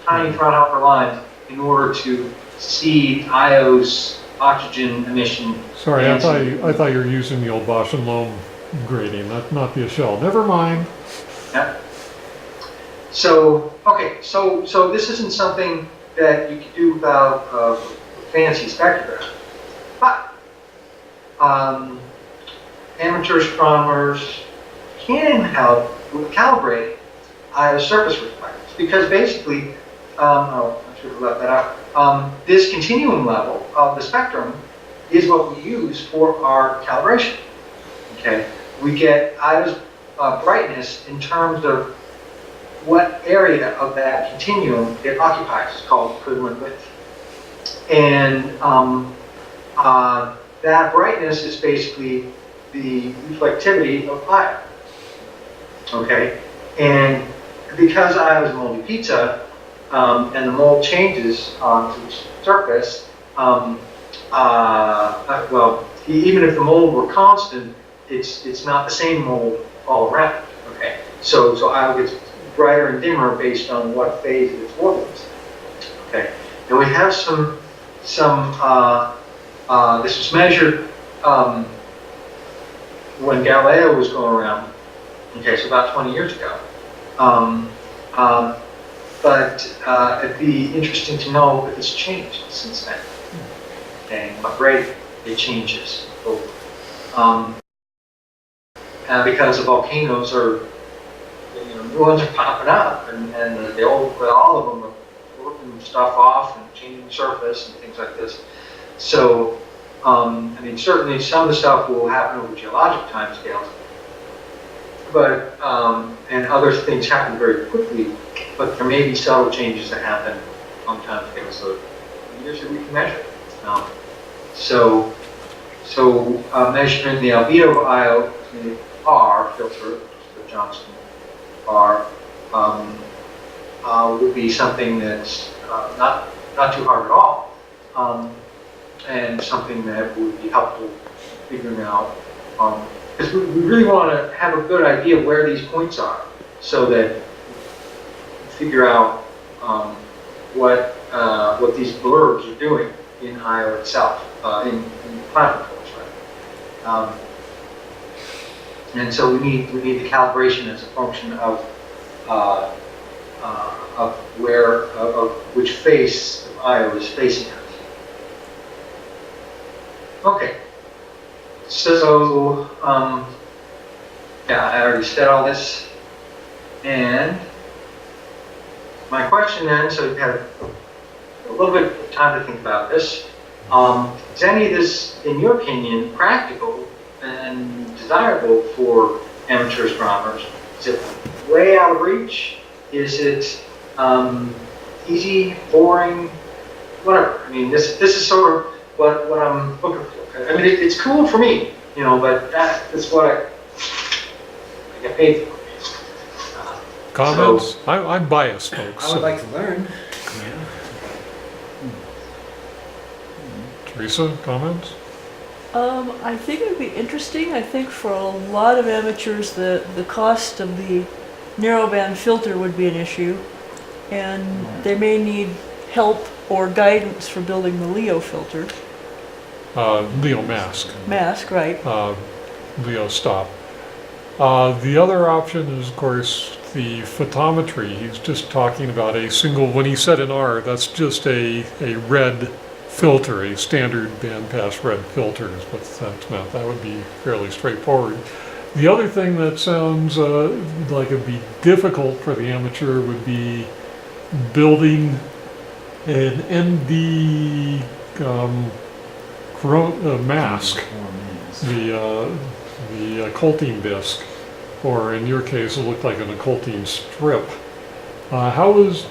tiny Fraunhofer lines, in order to see Io's oxygen emission. Sorry, I thought you were using the old Bosch and Lohm grading, not the Echelle. Never mind. Yeah. So, okay, so this isn't something that you can do without fancy spectrograph. But amateur astronomers can help with calibrating Io's surface reflectors, because basically, I should have left that out. This continuum level of the spectrum is what we use for our calibration. Okay, we get Io's brightness in terms of what area of that continuum it occupies. It's called equivalent width. And that brightness is basically the reflectivity of Io. Okay, and because Io is a moldy pizza, and the mold changes onto the surface, well, even if the mold were constant, it's not the same mold all around. Okay, so Io gets brighter and dimmer based on what phase of its orbit is. Okay, and we have some this was measured when Galileo was going around. Okay, so about 20 years ago. But it'd be interesting to know if it's changed since then, and what rate it changes over. Because the volcanoes are, new ones are popping up, and all of them are working stuff off and changing the surface and things like this. So, certainly some of the stuff will happen over geologic timescales, but and other things happen very quickly. But there may be subtle changes that happen on timescales, so years that we can measure. Measuring the albedo of Io, the R filter, the Johnston R, would be something that's not too hard at all, and something that would be helpful figuring out. Because we really want to have a good idea of where these points are, so that we figure out what these blurbs are doing in Io itself, in planet force, right? And so we need the calibration as a function of which face of Io is facing us. Okay. So yeah, I already said all this, and my question then, so you've had a little bit of time to think about this. Is any of this, in your opinion, practical and desirable for amateur astronomers? Is it way out of reach? Is it easy, boring, whatever? This is sort of what I'm looking for. It's cool for me, but that's what I get paid for. Comments? I'm biased, folks. I would like to learn. Teresa, comments? I think it would be interesting. I think for a lot of amateurs, the cost of the narrowband filter would be an issue, and they may need help or guidance for building the Leo filter. Leo mask. Mask, right? Leo stop. The other option is, of course, the photometry. He's just talking about a single, when he said an R, that's just a red filter, a standard bandpass red filter is what that's meant. That would be fairly straightforward. The other thing that sounds like it'd be difficult for the amateur would be building an ND mask, the occulting disc, or in your case, it looked like an occulting strip. How was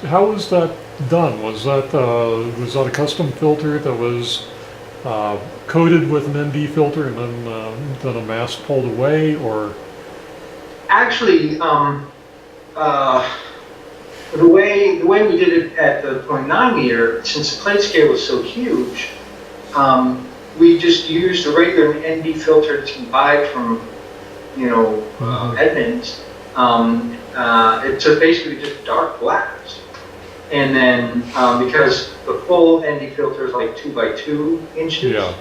that done? Was that a custom filter that was coated with an ND filter and then a mask pulled away, or? Actually, the way we did it at the 0.9 meter, since the plate scale was so huge, we just used a regular ND filter that you can buy from, Edmunds. It's just basically just dark blacks. And then, because the full ND filter is like 2 by 2 inches, Yeah.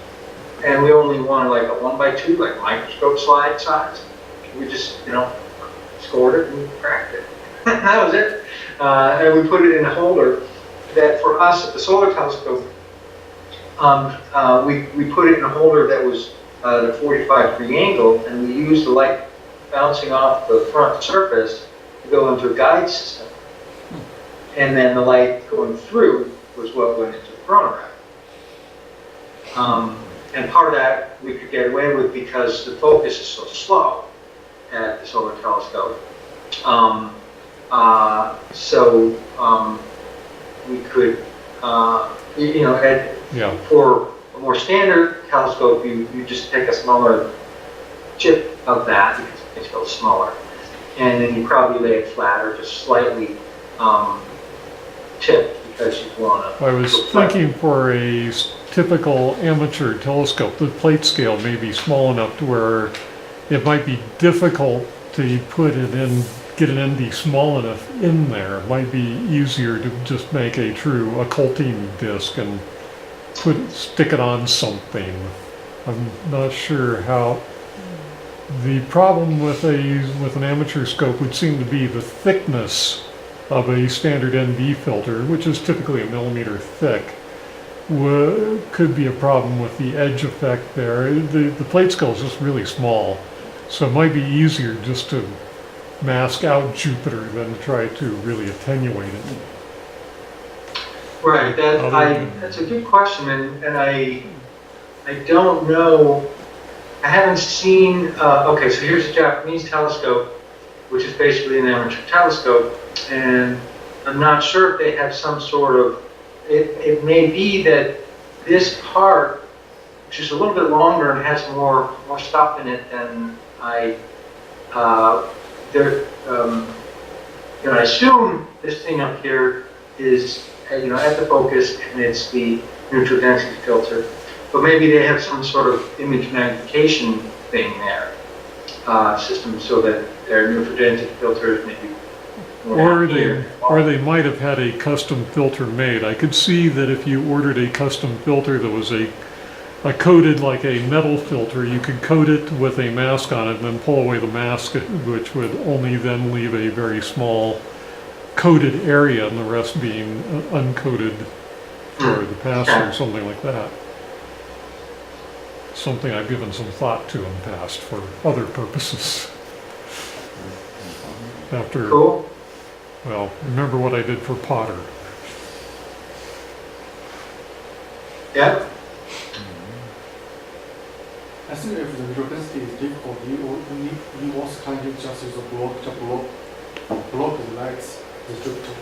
and we only wanted like a 1 by 2, like microscope slide size, we just, scored it and cracked it. That was it. And we put it in a holder that for us at the solar telescope, we put it in a holder that was at a 45-degree angle, and we used the light bouncing off the front surface to go into a guide system. And then the light going through was what went into the chronograph. And part of that we could get away with because the focus is so slow at the solar telescope. We could, for a more standard telescope, you just take a smaller chip of that because it's still smaller, and then you probably lay it flat or just slightly tipped because you want to. I was thinking for a typical amateur telescope, the plate scale may be small enough to where it might be difficult to put it in, get an ND small enough in there. It might be easier to just make a true occulting disc and stick it on something. I'm not sure how. The problem with an amateur scope would seem to be the thickness of a standard ND filter, which is typically a millimeter thick. Could be a problem with the edge effect there. The plate scale is just really small, so it might be easier just to mask out Jupiter than to try to really attenuate it. Right, that's a good question, and I don't know. I haven't seen. Okay, so here's a Japanese telescope, which is basically an amateur telescope, and I'm not sure if they have some sort of. It may be that this part, which is a little bit longer and has more stuff in it than I. I assume this thing up here is at the focus, and it's the neutral density filter. But maybe they have some sort of image magnification thing there, system, so that their neutral density filters maybe. Or they might have had a custom filter made. I could see that if you ordered a custom filter that was a coated like a metal filter, you could coat it with a mask on it and then pull away the mask, which would only then leave a very small coated area and the rest being uncoated for the passer or something like that. Something I've given some thought to in the past for other purposes. Cool. Well, remember what I did for Potter. Yeah. I think if the neutral density is difficult, you also can't just use a block to block the lights, the Jupiter.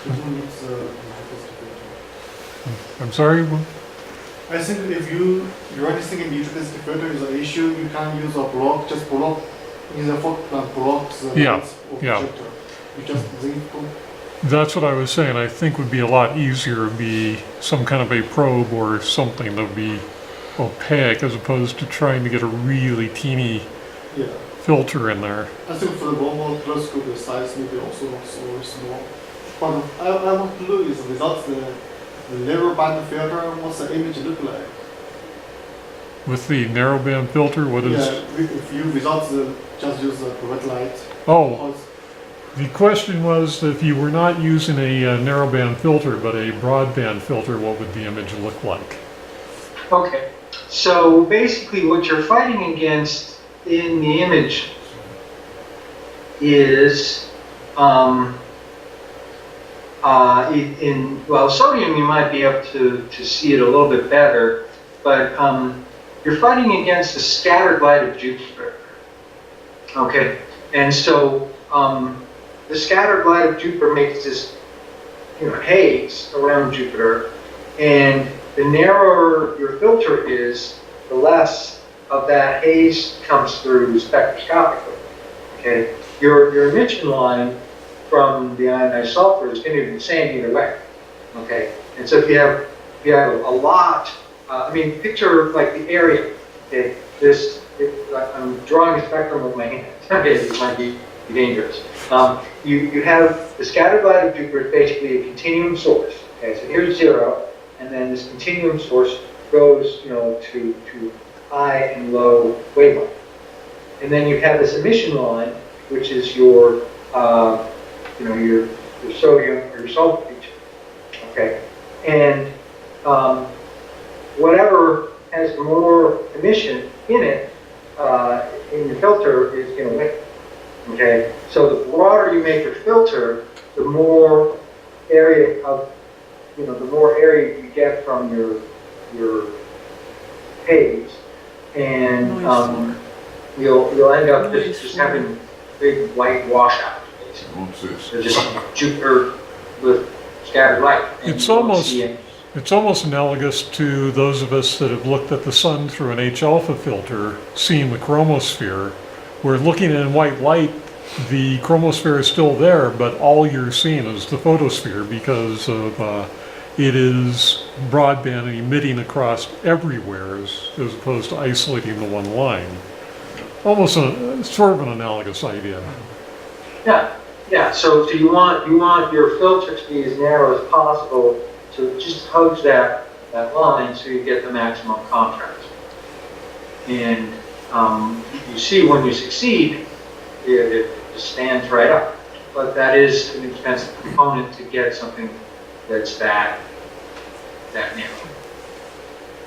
You don't need the neutral density filter. I'm sorry? I think if you already think neutral density filter is an issue, you can use a block, just block in the focus plant, block the lights of the Jupiter. You just That's what I was saying. I think would be a lot easier to be some kind of a probe or something that would be opaque as opposed to trying to get a really teeny filter in there. I think for the normal telescope, the size may be also very small. But I want to look is without the narrowband filter, what's the image look like? With the narrowband filter, what is? Yeah, if you without just use the red light. Oh, the question was if you were not using a narrowband filter but a broadband filter, what would the image look like? Okay, so basically what you're fighting against in the image is sodium you might be able to see it a little bit better, but you're fighting against the scattered light of Jupiter. Okay, and so the scattered light of Jupiter makes this haze around Jupiter, and the narrower your filter is, the less of that haze comes through spectroscopically. Okay, your emission line from the ionized sulfur is going to be the same either way. Okay, and so if you have a lot, I mean, picture like the area. Okay, I'm drawing a spectrum with my hand. Okay, this might be dangerous. You have the scattered light of Jupiter is basically a continuum source. Okay, so here's 0, and then this continuum source goes, to high and low wavelength. And then you have this emission line, which is your sodium or your sulfur feature. Okay, and whatever has more emission in it in your filter is going to win. Okay, so the broader you make your filter, the more area you get from your haze, and you'll end up just having big white washout, basically. So just Jupiter with scattered light. And It's you won't almost- see any- It's almost analogous to those of us that have looked at the sun through an H-alpha filter, seeing the chromosphere. We're looking in white light, the chromosphere is still there, but all you're seeing is the photosphere because of it is broadband and emitting across everywhere as opposed to isolating the one line. Almost sort of an analogous idea. Yeah. So you want your filter to be as narrow as possible to just hug that line so you get the maximum contrast. And you see when you succeed, it just stands right up. But that is an expensive component to get something that's that narrow.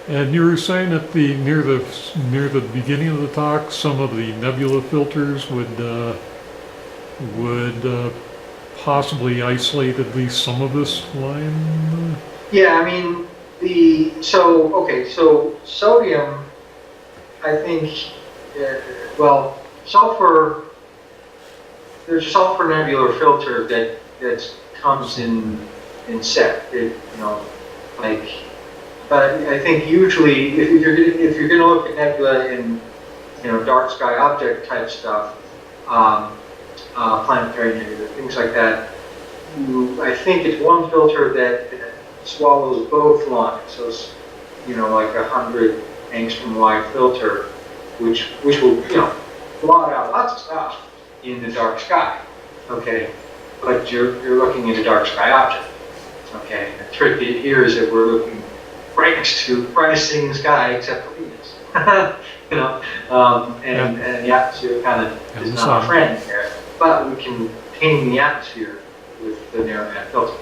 And you were saying that near the beginning of the talk, some of the nebula filters would possibly isolate at least some of this line. Yeah, I mean so sodium, I think, sulfur. There's a sulfur nebular filter that comes in set. But I think usually if you're going to look at nebula in dark sky object type stuff, planetary nebula, things like that, I think it's one filter that swallows both lines. So it's like 100 angstrom wide filter, which will blot out lots of stuff in the dark sky. Okay, but you're looking at a dark sky object. Okay, the trick here is that we're looking right next to brightest thing in the sky except for Venus. And the atmosphere kind of is not our friend here, but we can tame the atmosphere with the narrowband filter.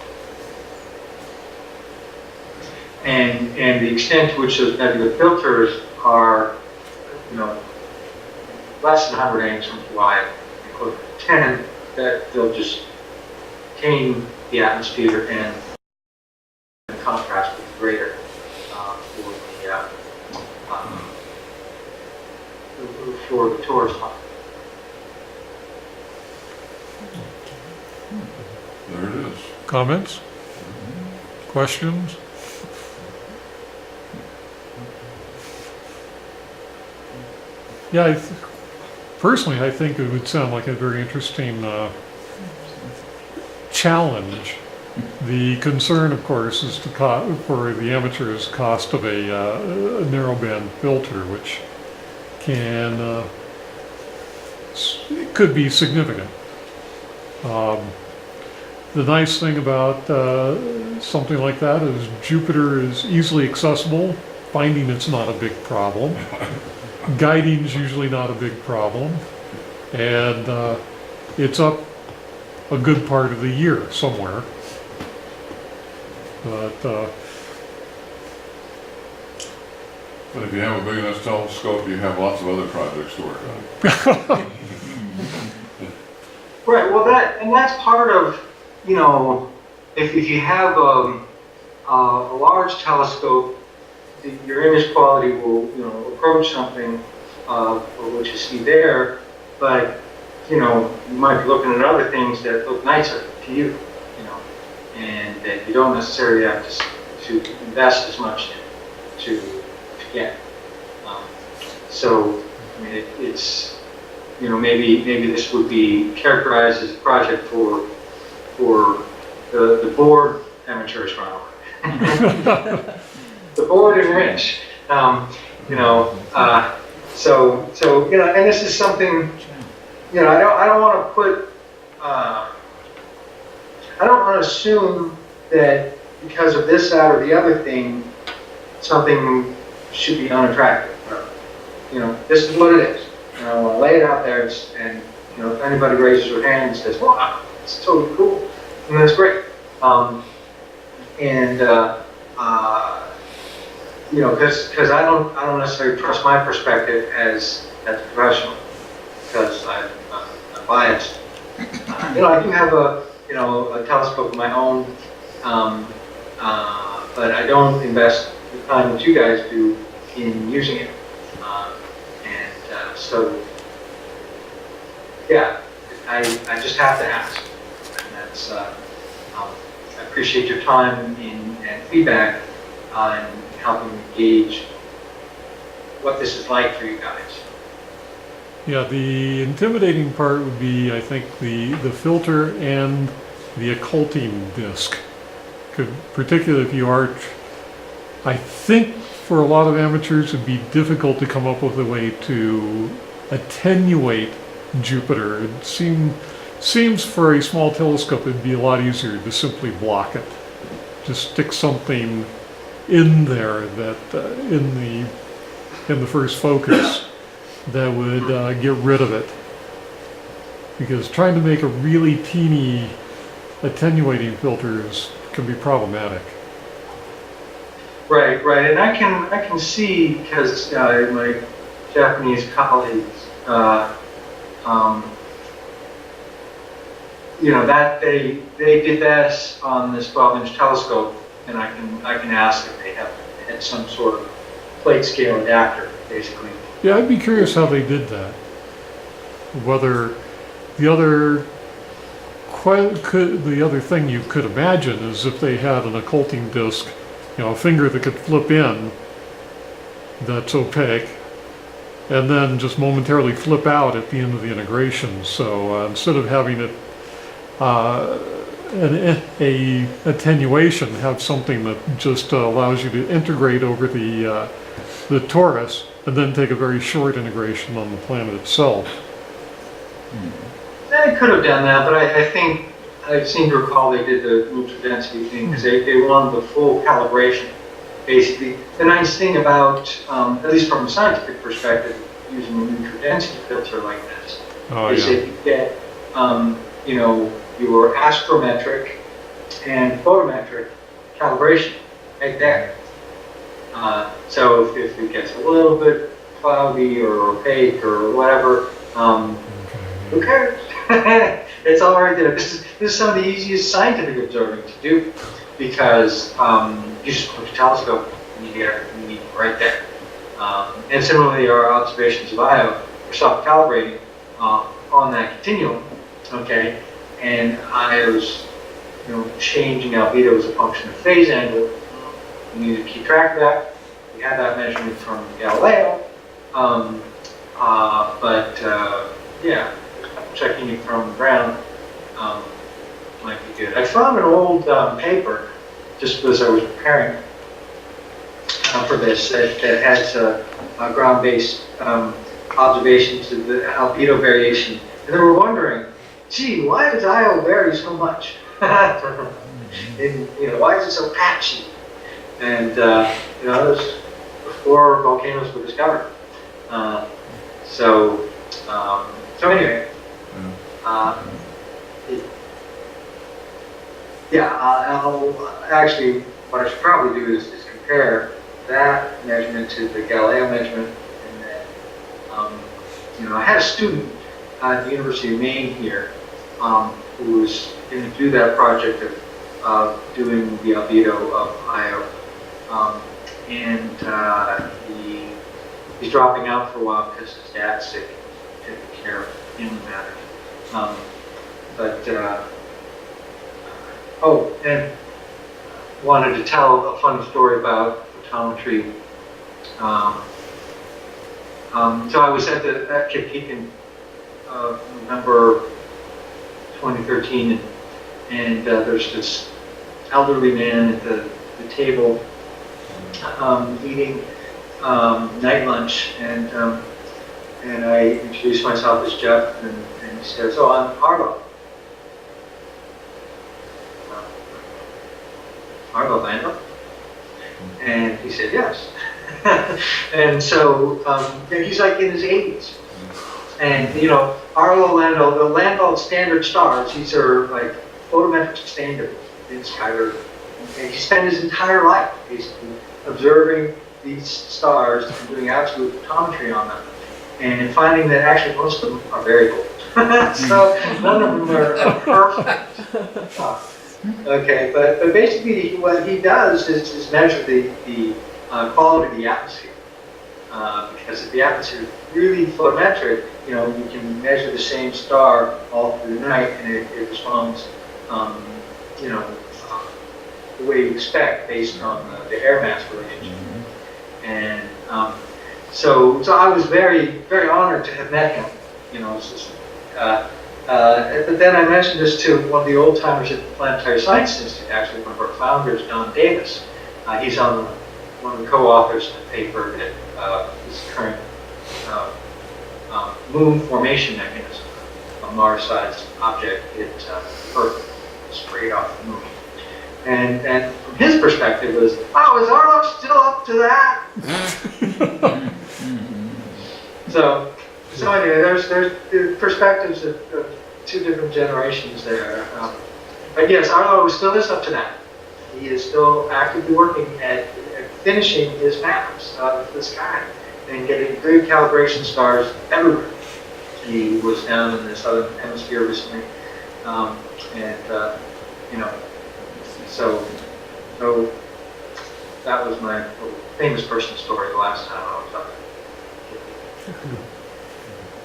And the extent to which those nebula filters are, less than 100 angstroms wide, equivalent to 10, that they'll just tame the atmosphere and the contrast will be greater for the torus line. There it is. Comments? Questions? Yeah, personally, I think it would sound like a very interesting challenge. The concern, of course, is for the amateurs cost of a narrowband filter, which could be significant. The nice thing about something like that is Jupiter is easily accessible. Finding it's not a big problem. Guiding is usually not a big problem. And it's up a good part of the year somewhere. But if you have a big enough telescope, you have lots of other projects to work on. Right. Well, that's part of if you have a large telescope, your image quality will approach something what you see there, but you might be looking at other things that look nicer to you, and that you don't necessarily have to invest as much to get. So I mean, it's maybe this would be characterized as a project for the bored amateur astronomer. The bored and rich. And this is something, I don't want to put, I don't want to assume that because of this, that, or the other thing, something should be unattractive. This is what it is. I want to lay it out there, and if anybody raises their hand and says, "Wow, it's totally cool," and that's great. Because I don't necessarily trust my perspective as a professional, because I'm biased. I do have a telescope of my own, but I don't invest the time that you guys do in using it. I just have to ask. And that's, I appreciate your time and feedback on helping me gauge what this is like for you guys. Yeah, the intimidating part would be, I think, the filter and the occulting disc. Particularly if you are, I think for a lot of amateurs it'd be difficult to come up with a way to attenuate Jupiter. It seems for a small telescope it'd be a lot easier to simply block it. Just stick something in there that in the first focus that would get rid of it. Because trying to make a really teeny attenuating filter can be problematic. Right, and I can see, because my Japanese colleagues, that they did this on this 12-inch telescope, and I can ask if they had some sort of plate scale adapter, basically. Yeah, I'd be curious how they did that. Whether the other thing you could imagine is if they had an occulting disc, a finger that could flip in that's opaque, and then just momentarily flip out at the end of the integration. So instead of having it a attenuation, have something that just allows you to integrate over the torus, and then take a very short integration on the planet itself. They could have done that, but I think I seem to recall they did the neutral density thing because they wanted the full calibration. Basically, the nice thing about, at least from a scientific perspective, using a neutral density filter like this is that you get, your astrometric and photometric calibration right there. So if it gets a little bit cloudy or opaque or whatever, who cares? It's all right there. This is some of the easiest scientific observing to do because you just put your telescope and you get it right there. And similarly, our observations of Io are self-calibrating on that continuum. Okay, and Io's changing albedo as a function of phase angle. You need to keep track of that. We had that measurement from Galileo, checking it from the ground might be good. I found an old paper just as I was preparing for this that has a ground-based observations of the albedo variation, and they were wondering, gee, why does Io vary so much? And why is it so patchy? And it was before volcanoes were discovered. So anyway, I'll actually, what I should probably do is compare that measurement to the Galileo measurement, and then, I had a student at the University of Maine here who was going to do that project of doing the albedo of Io, and he's dropping out for a while because his dad's sick, taking care of family matters. And wanted to tell a funny story about photometry. So I was at Kipkeegan November 2013, and there's this elderly man at the table eating night lunch, and I introduced myself as Jeff, and he says, "Oh, I'm Arlo." Arlo Lando? And he said, "Yes." And so he's like in his 80s. And, you know, Arlo Lando, the Lando standard stars, these are like photometric standard in Skyler. And he spent his entire life basically observing these stars and doing absolute photometry on them. And finding that actually most of them are variable. So none of them are perfect. Okay, but basically what he does is measure the quality of the atmosphere. Because if the atmosphere is really photometric, you know, you can measure the same star all through the night, and it responds, you know, the way you expect based on the air mass relationship. And so I was very, very honored to have met him. You know, it's just, but then I mentioned this to one of the old timers at the Planetary Science Institute, actually one of our founders, Don Davis. He's on one of the co-authors of the paper that this current moon formation mechanism, a Mars-sized object hit Earth straight off the moon. And from his perspective was, "Oh, is Arlo still up to that?" So anyway, there's the perspectives of two different generations there. But yes, Arlo still is up to that. He is still actively working at finishing his maps of the sky and getting good calibration stars everywhere. He was down in the southern hemisphere recently, you know, so that was my famous person story the last time I was up there.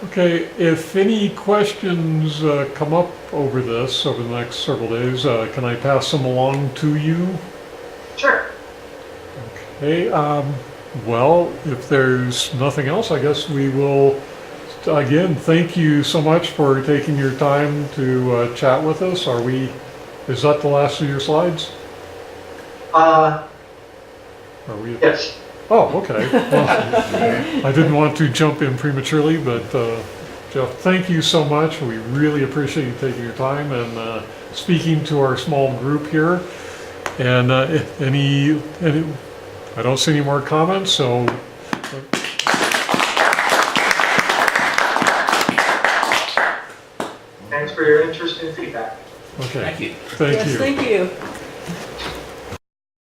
Okay, if any questions come up over this over the next several days, can I pass them along to you? Sure. Okay, well, if there's nothing else, I guess we will, again, thank you so much for taking your time to chat with us. Is that the last of your slides? Are we? Yes. Oh, okay. Well, I didn't want to jump in prematurely, but Jeff, thank you so much. We really appreciate you taking your time and speaking to our small group here. And I don't see any more comments, so. Thanks for your interest and feedback. Okay. Thank you. Thank Yes, you. thank you.